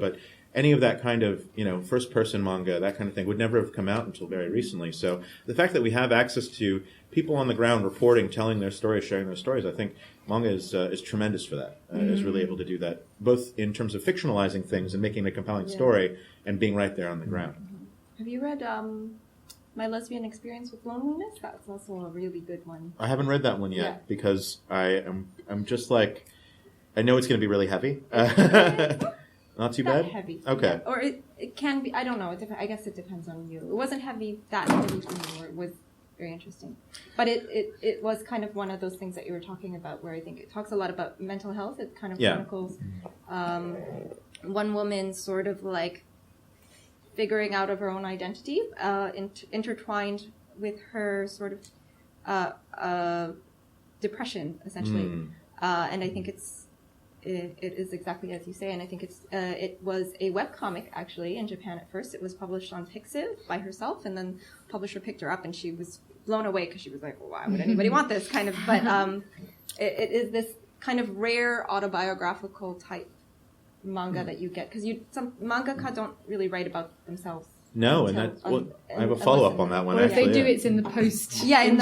any of that kind of, first-person manga, that kind of thing, would never have come out until very recently. So the fact that we have access to people on the ground reporting, telling their stories, sharing their stories, I think manga is tremendous for that. Is really able to do that, both in terms of fictionalizing things and making a compelling story and being right there on the ground. Have you read My Lesbian Experience with Loneliness? That's also a really good one. I haven't read that one yet because I'm just like, I know it's going to be really heavy. Not too bad? Heavy. Okay. Yeah. Or it can be, I don't know. I guess it depends on you. It wasn't that heavy for me, or it was very interesting. But it was kind of one of those things that you were talking about, where I think it talks a lot about mental health. It kind of chronicles one woman sort of like figuring out of her own identity, intertwined with her sort of depression, essentially. And I think it is exactly as you say, and I think it was a webcomic actually in Japan at first. It was published on Pixiv by herself, and then the publisher picked her up, and she was blown away because she was like, well, why would anybody want this kind of? But it is this kind of rare autobiographical type manga that you get, because some mangaka don't really write about themselves. No, I have a follow-up on that one. Or if actually, they do, it's in the post. Yeah, in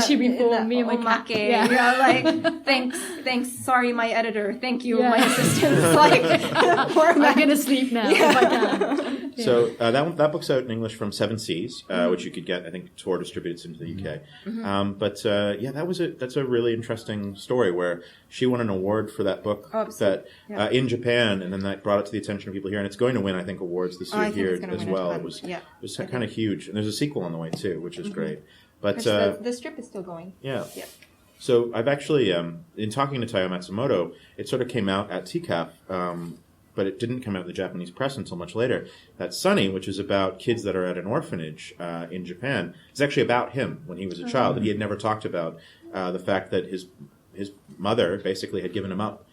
me and my cat. Yeah, like thanks. Sorry, my editor. Thank you, my assistants. Like, I'm gonna sleep now if I can. Yeah. So that book's out in English from Seven Seas, which you could get. I think Tor distributes into the UK. That's a really interesting story where she won an award for that book in Japan, and then that brought it to the attention of people here, and it's going to win, I think, awards this year here as well. It was kind of huge, and there's a sequel on the way too, which is great. But the strip is still going. Yeah. So I've actually, in talking to Taiyo Matsumoto, it sort of came out at TCAF, but it didn't come out in the Japanese press until much later. That Sunny, which is about kids that are at an orphanage in Japan, is actually about him when he was a child. And he had never talked about the fact that his mother basically had given him up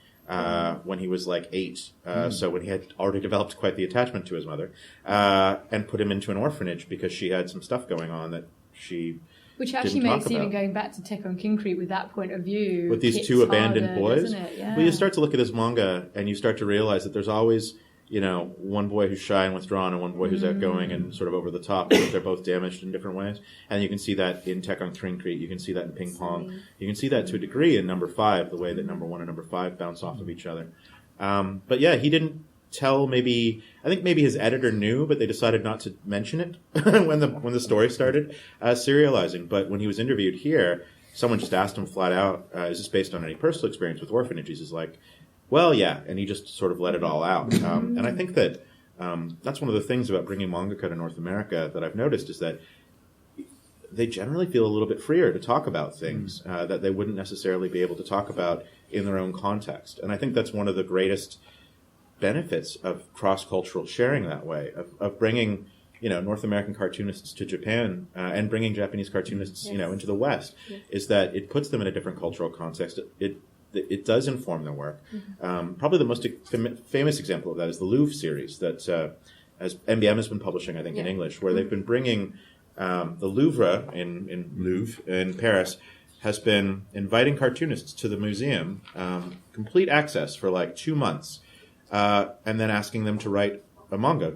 when he was like 8. So when he had already developed quite the attachment to his mother, and put him into an orphanage because she had some stuff going on that she Which actually makes even going back to Tekken Kincrete with that point of view. With these two abandoned boys. Yeah. Well, you start to look at this manga and you start to realize that there's always, one boy who's shy and withdrawn and one boy who's outgoing and sort of over the top, but they're both damaged in different ways. And you can see that in Tekken Kincrete. You can see that in Ping Pong. You can see that to a degree in number 5, the way that number 1 and number 5 bounce off of each other. But yeah, he didn't tell. I think maybe his editor knew, but they decided not to mention it when the story started serializing. But when he was interviewed here, someone just asked him flat out, "Is this based on any personal experience with orphanages?" He's like, "Well, yeah," and he just sort of let it all out. And I think that that's one of the things about bringing mangaka to North America that I've noticed is that they generally feel a little bit freer to talk about things that they wouldn't necessarily be able to talk about in their own context. And I think that's one of the greatest benefits of cross-cultural sharing that way, of bringing North American cartoonists to Japan and bringing Japanese cartoonists into the West, is that it puts them in a different cultural context. It does inform their work. Probably the most famous example of that is the Louvre series that as MBM has been publishing, I think, in English, where they've been bringing the Louvre in Paris has been inviting cartoonists to the museum, complete access for like 2 months. And then asking them to write a manga,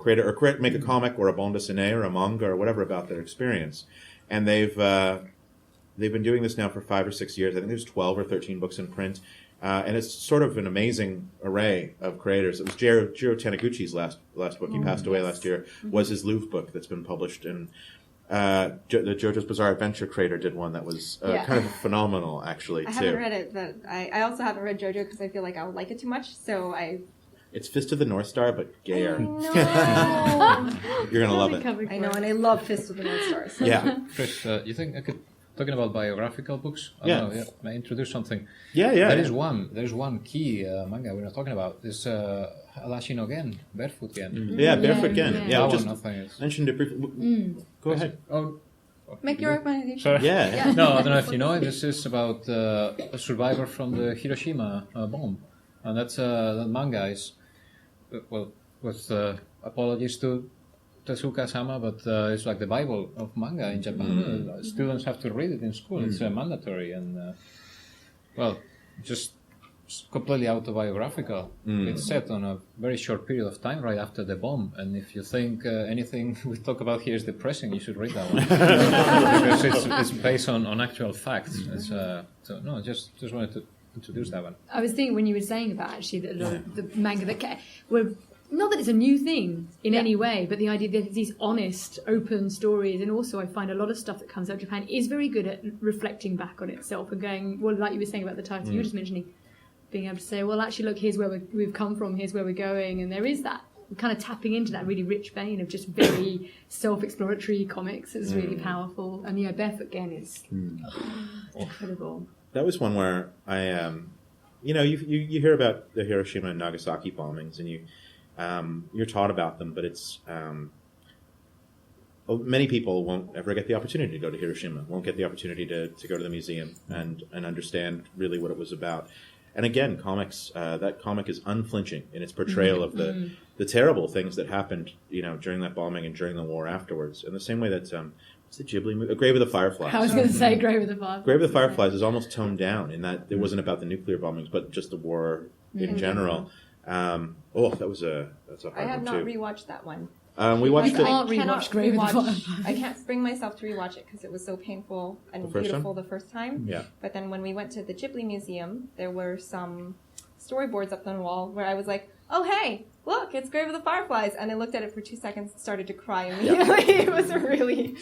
make a comic or a bande dessinée or a manga or whatever about their experience. And they've been doing this now for 5 or 6 years. I think there's 12 or 13 books in print. And it's sort of an amazing array of creators. It was Jiro Taniguchi's last book. He passed away last year. Was his Louvre book that's been published. And the JoJo's Bizarre Adventure creator did one that was kind of phenomenal, actually, I haven't read it, but I also haven't read JoJo because I feel like I would like it too much. So It's Fist of the North Star, but gayer. No. You're going to love it. I know, and I love Fist of the North Star. So. Yeah. Chris, you think I could, talking about biographical books, I don't know, may I introduce something? Yeah. There's one key manga we're not talking about. This Alashi no Gen, Barefoot Gen. Yeah, Barefoot Gen. Yeah, just mentioned it briefly. Go ahead. Make your recommendation. Sorry. Yeah. No, I don't know if you know it. This is about a survivor from the Hiroshima bomb. And that manga is, with apologies to Tezuka-sama, but it's like the Bible of manga in Japan. Students have to read it in school. It's mandatory. And, just completely autobiographical. It's set on a very short period of time right after the bomb, and if you think anything we talk about here is depressing, you should read that one because it's based on actual facts. It's, so no, just wanted to introduce that one. I was thinking when you were saying about actually the manga that were. Not that it's a new thing in any way, but the idea that these honest, open stories, and also I find a lot of stuff that comes out of Japan is very good at reflecting back on itself and going, well, like you were saying about the title, you were just mentioning, being able to say, well, actually, look, here's where we've come from, here's where we're going, and there is that, we're kind of tapping into that really rich vein of just very self-exploratory comics. It's really powerful, and Barefoot Gen is incredible. That was one where I, you hear about the Hiroshima and Nagasaki bombings, and you're taught about them, but it's many people won't ever get the opportunity to go to Hiroshima, won't get the opportunity to go to the museum and understand really what it was about. And again, comics, that comic is unflinching in its portrayal of the terrible things that happened, during that bombing and during the war afterwards. In the same way that what's the Ghibli movie? Grave of the Fireflies. I was going to say Grave of the Fireflies. Grave of the Fireflies is almost toned down in that it wasn't about the nuclear bombings, but just the war in general. That's a hard I have one not too. rewatched that one. We watched it. I can't bring myself to rewatch it because it was so painful and beautiful the first time. Yeah. But then when we went to the Ghibli Museum, there were some storyboards up on the wall where I was like, oh, hey, look, it's Grave of the Fireflies. And I looked at it for 2 seconds and started to cry immediately. It was really...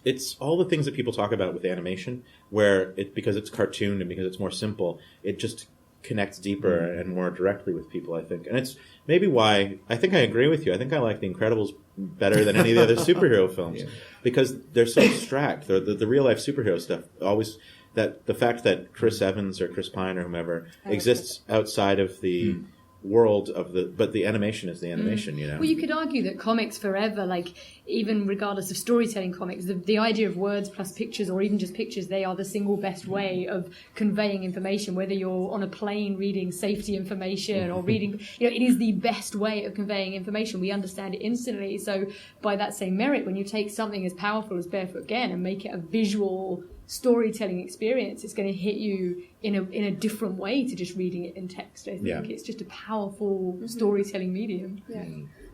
It's all the things that people talk about with animation, where because it's cartooned and because it's more simple, it just connects deeper and more directly with people, I think. And it's maybe why I think I agree with you. I think I like The Incredibles better than any of the other superhero films because they're so abstract. The real life superhero stuff always that the fact that Chris Evans or Chris Pine or whomever exists outside of the world of but the animation is the animation, Well, you could argue that comics forever, like even regardless of storytelling comics, the idea of words plus pictures or even just pictures, they are the single best way of conveying information, whether you're on a plane reading safety information or reading, it is the best way of conveying information. We understand it instantly. So by that same merit, when you take something as powerful as Barefoot Gen and make it a visual storytelling experience, it's going to hit you in a different way to just reading it in text. I think it's just a powerful storytelling medium. Yeah.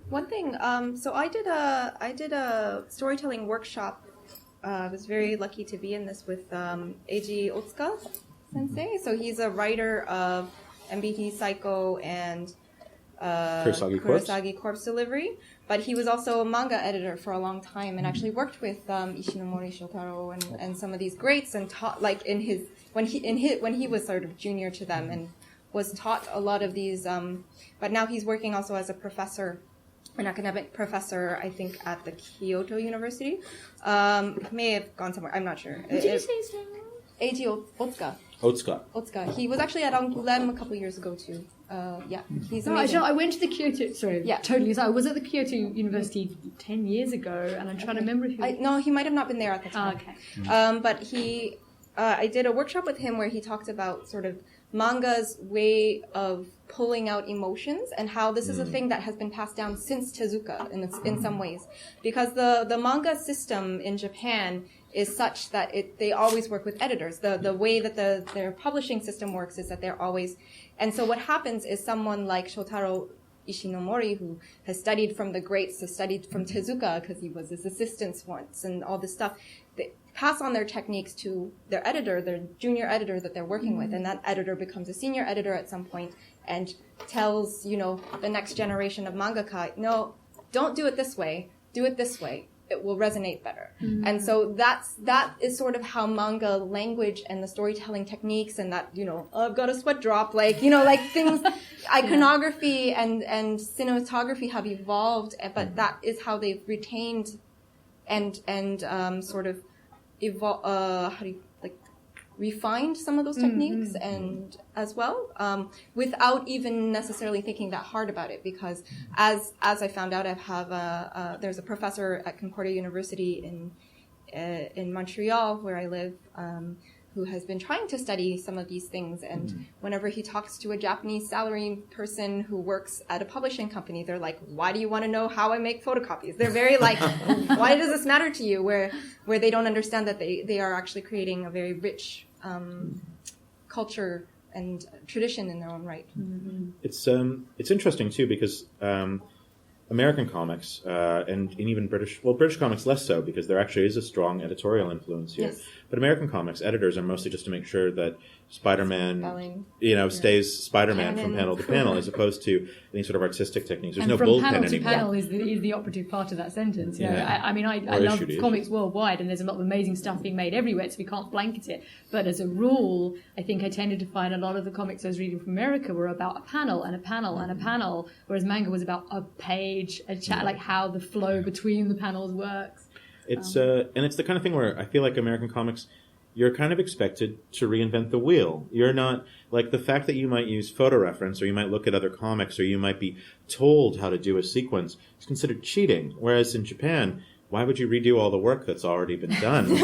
One thing, so I did a storytelling workshop. I was very lucky to be in this with Eiji Otsuka sensei. So he's a writer of MBT Psycho and Kurosagi Corpse Delivery. But he was also a manga editor for a long time and actually worked with Ishinomori Shotaro and some of these greats and taught like when he was sort of junior to them and was taught a lot of these. But now he's working also as a professor, an academic professor, I think at the Kyoto University. May have gone somewhere. I'm not sure. Did you say his name? Eiji Otsuka. Otsuka. He was actually at Angoulême a couple years ago too. He's amazing. I went to the Kyoto. Sorry, totally. So I was at the Kyoto University 10 years ago, and I'm trying to remember if no, he might have not been there at the time. Okay. But I did a workshop with him where he talked about sort of manga's way of pulling out emotions and how this is a thing that has been passed down since Tezuka in some ways, because the manga system in Japan is such that they always work with editors. The way that their publishing system works is that they're always, and so what happens is someone like Shotaro Ishinomori, who has studied from the greats, has studied from Tezuka because he was his assistant once and all this stuff, they pass on their techniques to their editor, their junior editor that they're working with, and that editor becomes a senior editor at some point and tells, the next generation of mangaka, no, don't do it this way, do it this way. It will resonate better. And so that is sort of how manga language and the storytelling techniques and that, I've got a sweat drop, like things, iconography and cinematography have evolved, but that is how they've retained and sort of refined some of those techniques and as well, without even necessarily thinking that hard about it, because as I found out, there's a professor at Concordia University in Montreal where I live, who has been trying to study some of these things, and whenever he talks to a Japanese salary person who works at a publishing company, they're like, why do you want to know how I make photocopies? They're very like, why does this matter to you? Where they don't understand that they are actually creating a very rich culture and tradition in their own right. Mm-hmm. It's interesting too because American comics and even British comics less so because there actually is a strong editorial influence here. Yes. But American comics editors are mostly just to make sure that Spider-Man, stays Spider-Man from panel to panel, as opposed to any sort of artistic techniques. There's no bullpen anymore. And from panel to panel is the operative part of that sentence. You know? I love comics worldwide, and there's a lot of amazing stuff being made everywhere, so we can't blanket it. But as a rule, I think I tended to find a lot of the comics I was reading from America were about a panel and a panel and a panel, whereas manga was about a page, a chat, like how the flow between the panels works. It's and it's the kind of thing where I feel like American comics, you're kind of expected to reinvent the wheel. You're not, like, the fact that you might use photo reference or you might look at other comics or you might be told how to do a sequence is considered cheating. Whereas in Japan, why would you redo all the work that's already been done?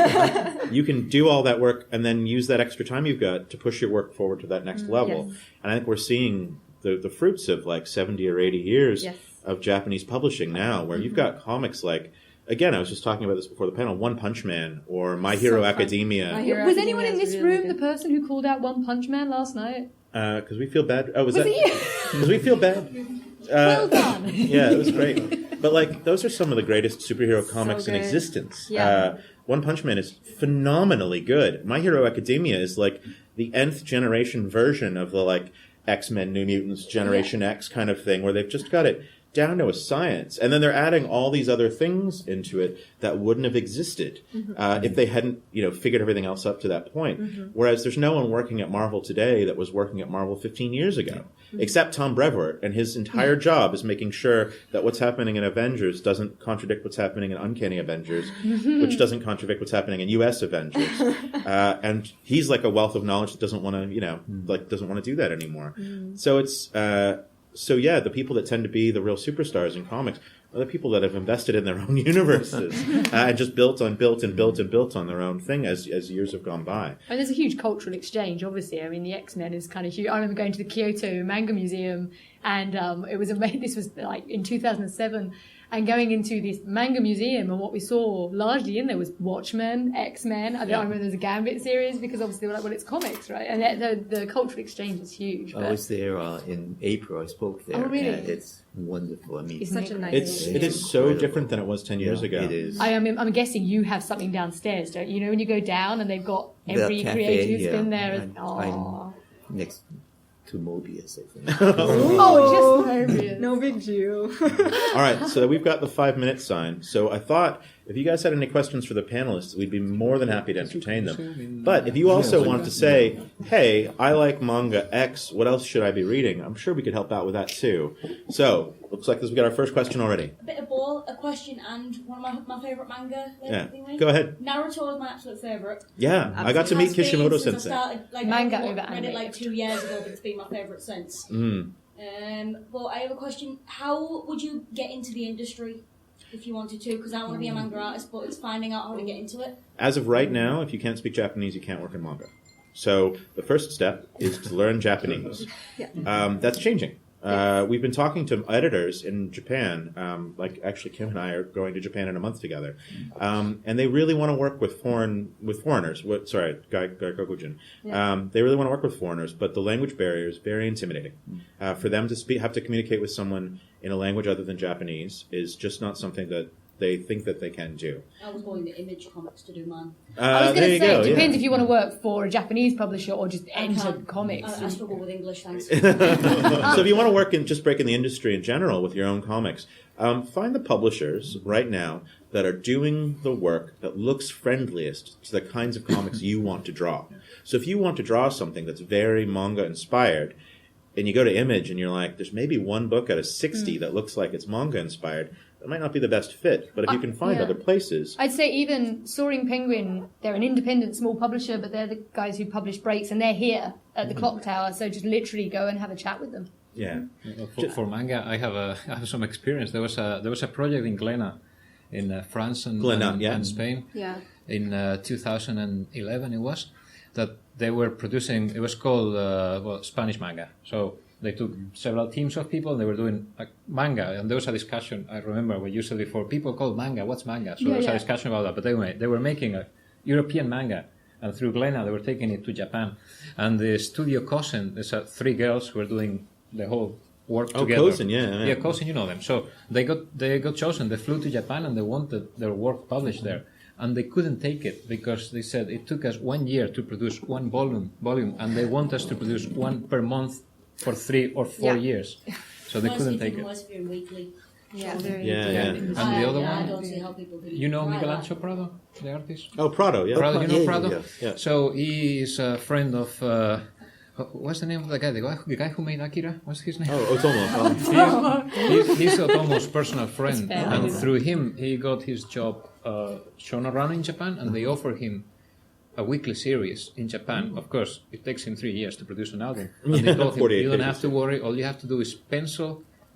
You can do all that work and then use that extra time you've got to push your work forward to that next level. Yes. And I think we're seeing the fruits of like 70 or 80 years of Japanese publishing now, where you've got comics like, again, I was just talking about this before the panel, One Punch Man or My Hero Academia. Was anyone in this room the person who called out One Punch Man last night? Because we feel bad. Oh, was that? Because we feel bad. Well done. Yeah, it was great. But like, those are some of the greatest superhero comics in existence. Yeah. One Punch Man is phenomenally good. My Hero Academia is like the nth generation version of the like X-Men, New Mutants, Generation X kind of thing, where they've just got it down to a science. And then they're adding all these other things into it that wouldn't have existed if they hadn't, figured everything else up to that point. Whereas there's no one working at Marvel today that was working at Marvel 15 years ago, except Tom Brevoort. And his entire job is making sure that what's happening in Avengers doesn't contradict what's happening in Uncanny Avengers, which doesn't contradict what's happening in US Avengers. And he's like a wealth of knowledge that doesn't want to, doesn't want to do that anymore. So it's, the people that tend to be the real superstars in comics are the people that have invested in their own universes and just built on their own thing as years have gone by. And there's a huge cultural exchange, obviously. I mean, the X-Men is kind of huge. I remember going to the Kyoto Manga Museum, and it was amazing. This was like in 2007. And going into this manga museum, and what we saw largely in there was Watchmen, X-Men. I remember there was a Gambit series, because obviously we're like, well, it's comics, right? And the cultural exchange is huge. I was there in April. I spoke there. Oh, really? And it's wonderful. I mean, it's such a nice. It is so different than it was 10 years ago. It is. I'm guessing you have something downstairs, don't you? When you go down and they've got every creator who's been there. I'm next to Mobius, I think. Just Mobius. No big deal. All right, so we've got the 5-minute sign. So I thought if you guys had any questions for the panelists, we'd be more than happy to entertain them. But if you also want to say, hey, I like manga X, what else should I be reading? I'm sure we could help out with that too. So, looks like we got our first question already. A bit of ball, a question, and one of my favourite manga. Go ahead. Naruto is my absolute favourite. Yeah, I got to meet Kishimoto Sensei. Manga I over anime. read it like 2 years ago, but it's been my favourite since. Well, I have a question. How would you get into the industry if you wanted to? Because I want to be a manga artist, but it's finding out how to get into it. As of right now, if you can't speak Japanese, you can't work in manga. So the first step is to learn Japanese. That's changing. We've been talking to editors in Japan, actually Kim and I are going to Japan in a month together, and they really want to work with foreigners. Gaikokujin. They really want to work with foreigners, but the language barrier is very intimidating. For them to have to communicate with someone in a language other than Japanese is just not something that they think that they can do. I was going to Image Comics to do mine. I was going to say, it depends if you want to work for a Japanese publisher or just enter comics. I struggle with English, thanks. So if you want to work in just breaking the industry in general with your own comics, find the publishers right now that are doing the work that looks friendliest to the kinds of comics you want to draw. So if you want to draw something that's very manga inspired, and you go to Image and you're like, there's maybe one book out of 60 that looks like it's manga inspired, it might not be the best fit, but if you can find other places... I'd say even Soaring Penguin, they're an independent small publisher, but they're the guys who publish Breaks, and they're here at the Clock Tower, so just literally go and have a chat with them. Yeah. For manga, I have some experience. There was a project in Glénat, in France and Spain, in 2011 it was, that they were producing, it was called Spanish manga. So they took several teams of people, and they were doing manga, and there was a discussion, I remember, we used to before, people called manga, what's manga? So there was a discussion about that, but anyway, they were making a European manga, and through Glenna they were taking it to Japan. And the studio Kosen, there's 3 girls who were doing the whole work together. Kosen, yeah. Kosen, you know them. So they got chosen. They flew to Japan and they wanted their work published there. And they couldn't take it because they said it took us 1 year to produce one volume, and they want us to produce one per month for 3 or 4 years. So they couldn't take it. Weekly. Yeah. And the other one, I don't see how people do you know Miguel Ancho Prado, the artist? Oh, Prado, yeah. Prado, you know Prado? Yeah. So he is a friend of, what's the name of the guy? The guy who made Akira? What's his name? Oh, Otomo. He's Otomo's personal friend. And through him, he got his job shown around in Japan, and they offer him a weekly series in Japan. Of course, it takes him 3 years to produce an album. And they told him, you don't have to worry. All you have to do is pencil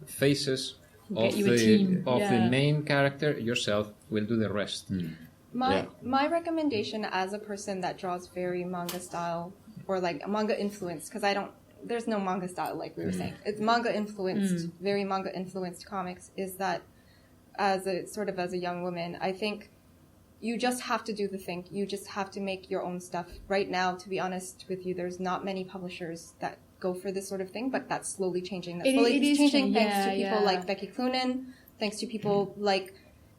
faces of the main character. Yourself will do the rest. My recommendation as a person that draws very manga style or like manga influenced, because there's no manga style like we were saying. It's manga influenced, very manga influenced comics, is that as a young woman, I think you just have to do the thing. You just have to make your own stuff. Right now, to be honest with you, there's not many publishers that go for this sort of thing, but that's slowly changing. That's slowly changing thanks to people like Becky Cloonan, thanks to people like,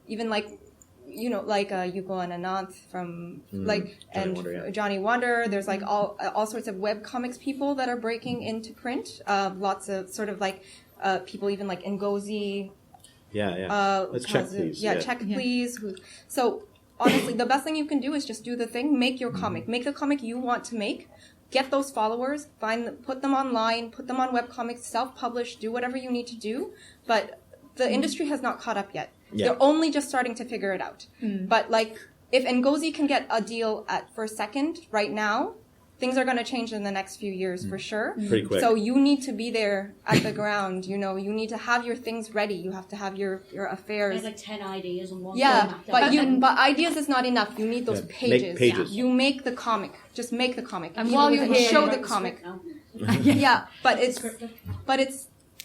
even like, you know, like Yuko and Anant from Johnny Wonder. There's like all sorts of web comics people that are breaking into print. Lots of sort of like people even like Ngozi. Let's check, please. Check, please. So honestly, the best thing you can do is just do the thing. Make your comic. Make the comic you want to make. Get those followers. Put them online. Put them on webcomics. Self-publish. Do whatever you need to do. But the industry has not caught up yet. They're only just starting to figure it out. But like, if Ngozi can get a deal for second right now, things are going to change in the next few years for sure. Pretty quick. So you need to be there at the ground. You know, you need to have your things ready. You have to have your affairs. There's like 10 ideas on one. Yeah, but ideas is not enough. You need those pages. Make pages. You make the comic. Just make the comic. And while you're here, show the comic. But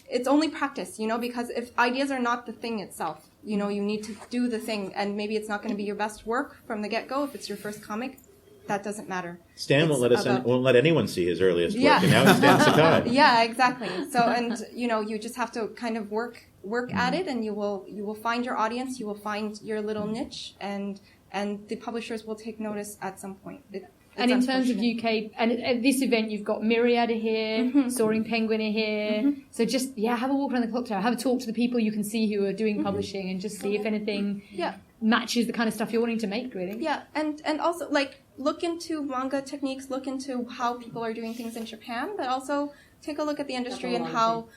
it's only practice, you know, because if ideas are not the thing itself, you know, you need to do the thing, and maybe it's not going to be your best work from the get-go. If it's your first comic, that doesn't matter. Stan won't let anyone see his earliest work, and now he's Stan Sakai. Yeah, exactly. So, and you know, you just have to kind of work at it, and you will find your audience, you will find your little niche, and the publishers will take notice at some point. And in terms of UK, and at this event, you've got Myriad are here, Soaring Penguin are here. So just, have a walk around the clock tower, have a talk to the people you can see who are doing publishing, and just see if anything matches the kind of stuff you're wanting to make, really. Yeah, and also, like, look into manga techniques, look into how people are doing things in Japan, but also take a look at the industry and how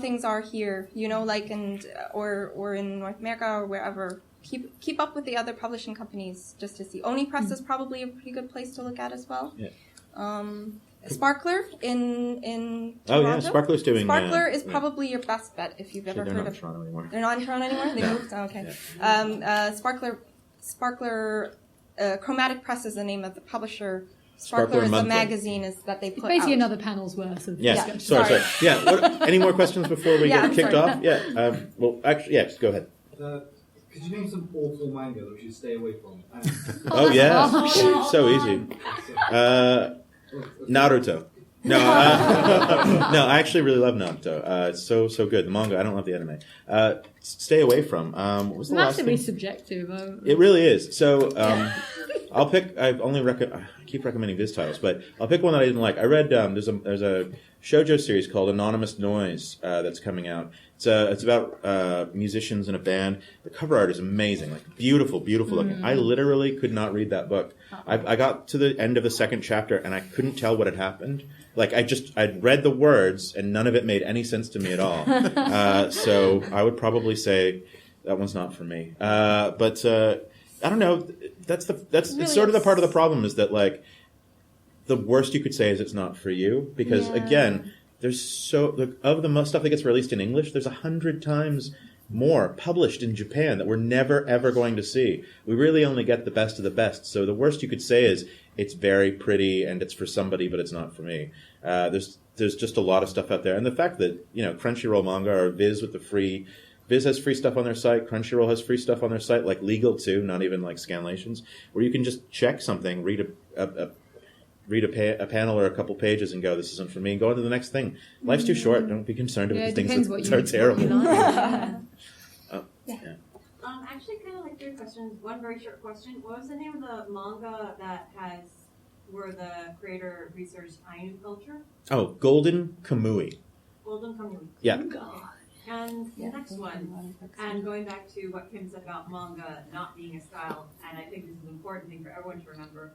things are here, you know, like, or in North America or wherever. Keep up with the other publishing companies just to see. Oni Press is probably a pretty good place to look at as well. Sparkler in Toronto. Sparkler's doing. Sparkler is probably your best bet if you've ever heard of. Toronto anymore. They're not in Toronto anymore. They moved. Oh, okay. Sparkler. Chromatic Press is the name of the publisher. Sparkler is the magazine that they put out. Basically another panel's worth of discussion. Sorry. Yeah. Any more questions before we get kicked off? Yeah. Well, actually, just go ahead. Could you name some awful manga that we should stay away from? So easy. Naruto. No, I actually really love Naruto. It's so good. The manga, I don't love the anime. Stay away from. What was the last thing? Massively subjective. It really is. So I'll pick. I keep recommending Viz titles, but I'll pick one that I didn't like. I read there's a shoujo series called Anonymous Noise that's coming out. It's about musicians in a band. The cover art is amazing, like beautiful looking. I literally could not read that book. I got to the end of the second chapter and I couldn't tell what had happened. Like I'd read the words and none of it made any sense to me at all. So I would probably say that one's not for me. But I don't know. That's really it's sort of the part of the problem is that like the worst you could say is it's not for you because again. There's of the stuff that gets released in English, there's 100 times more published in Japan that we're never, ever going to see. We really only get the best of the best. So the worst you could say is it's very pretty and it's for somebody, but it's not for me. There's just a lot of stuff out there. And the fact that, you know, Crunchyroll manga or Viz with the free Viz has free stuff on their site. Crunchyroll has free stuff on their site, like legal too, not even like scanlations, where you can just check something, read a panel or a couple pages and go, this isn't for me, and go on to the next thing. Life's too short. Don't be concerned about things that are terrible. Actually, kind of like 3 questions. One very short question. What was the name of the manga that where the creator researched Ainu culture? Oh, Golden Kamui. Golden Kamui. Yeah. Okay. And the next one, and going back to what Kim said about manga not being a style, and I think this is an important thing for everyone to remember.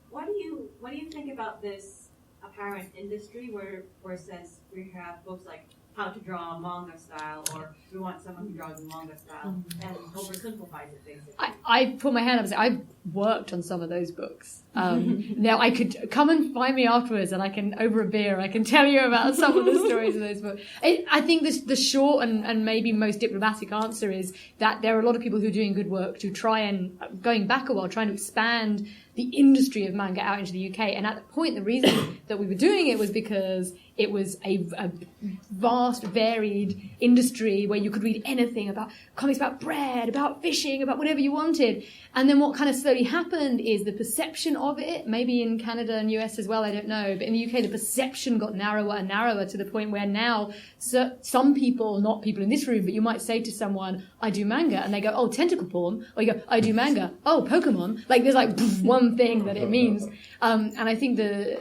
What do you think about this apparent industry where it says we have books like How to Draw a Manga Style, or we want someone who draws a manga style, and oversimplifies it basically? I put my hand up and say I've worked on some of those books. Now I could come and find me afterwards, and I can, over a beer, I can tell you about some of the stories of those books. I think the short and maybe most diplomatic answer is that there are a lot of people who are doing good work to try and, going back a while, trying to expand the industry of manga out into the UK. And at the point, the reason that we were doing it was because it was a vast, varied industry where you could read anything about comics, about bread, about fishing, about whatever you wanted. And then what kind of slowly happened is the perception of it, maybe in Canada and US as well, I don't know, but in the UK the perception got narrower and narrower to the point where now some people, not people in this room, but you might say to someone, I do manga, and they go, oh, tentacle porn, or you go, I do manga, oh, Pokemon. Like there's like one thing that it means. And I think a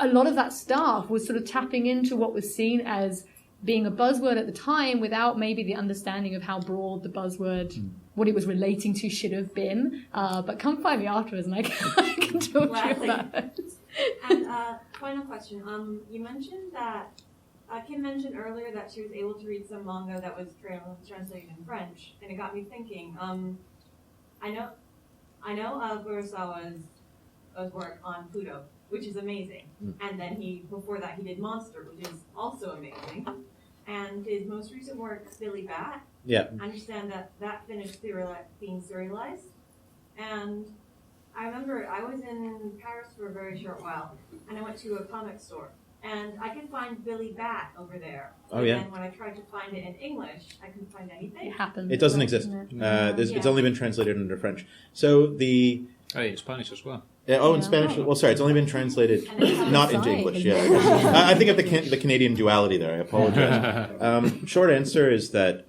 lot of that stuff was sort of tapping into what was seen as being a buzzword at the time without maybe the understanding of how broad the buzzword, what it was relating to, should have been. But come find me afterwards and I can talk to you about it. And final question. You mentioned that, Kim mentioned earlier that she was able to read some manga that was translated in French, and it got me thinking. I know Kurosawa's work on Pluto, which is amazing. And then before that he did Monster, which is also amazing. And his most recent work, Billy Bat, I understand that finished being serialized. And I remember I was in Paris for a very short while, and I went to a comic store. And I could find Billy Bat over there. And when I tried to find it in English, I couldn't find anything. It doesn't exist. It's only been translated into French. So in Spanish as well. In Spanish. Well, sorry, it's only been translated not into English. I think of the Canadian duality there. I apologize. Short answer is that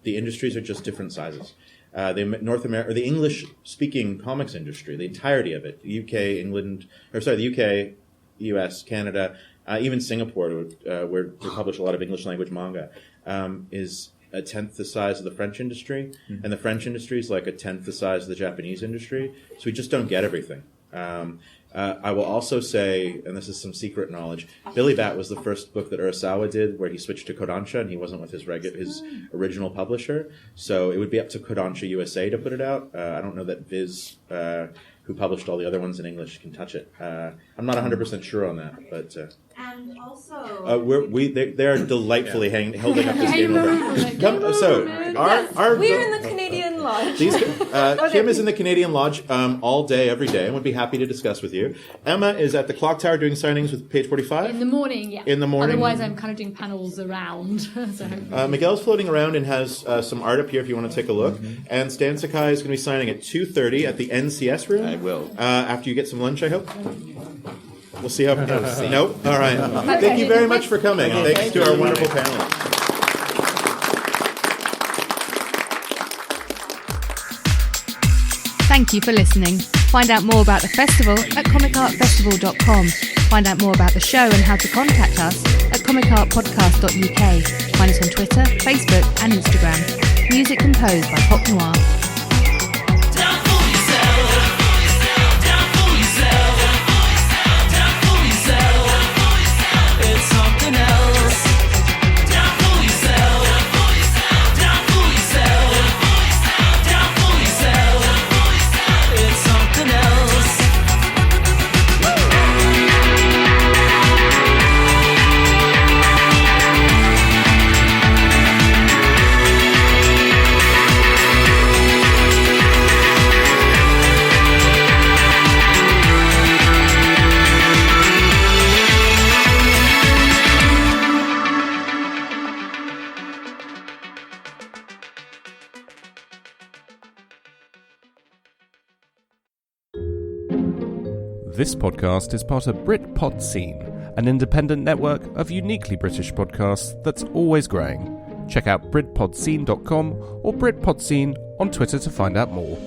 the industries are just different sizes. The English-speaking comics industry, the entirety of it, the UK, US, Canada, even Singapore, where we publish a lot of English-language manga, is a tenth the size of the French industry, and the French industry is like a tenth the size of the Japanese industry, so we just don't get everything. I will also say, and this is some secret knowledge, Billy Bat was the first book that Urasawa did where he switched to Kodansha, and he wasn't with his original publisher, so it would be up to Kodansha USA to put it out. I don't know that Viz, who published all the other ones in English, can touch it. I'm not 100% sure on that, but... And also... they are delightfully holding up this game over. We're in the Canadian Lodge. Kim is in the Canadian Lodge all day, every day, and would be happy to discuss with you. Emma is at the Clock Tower doing signings with Page 45. In the morning, yeah. In the morning. Otherwise, I'm kind of doing panels around. Miguel's floating around and has some art up here if you want to take a look. And Stan Sakai is going to be signing at 2:30 at the NCS room. I will. After you get some lunch, I hope. We'll see how... Nope? All right. Thank you very much for coming. And thanks to our wonderful panelists. Thank you for listening. Find out more about the festival at comicartfestival.com. Find out more about the show and how to contact us at comicartpodcast.uk. Find us on Twitter, Facebook and Instagram. Music composed by Pop Noir. This podcast is part of Britpod Scene, an independent network of uniquely British podcasts that's always growing. Check out BritpodScene.com or BritpodScene on Twitter to find out more.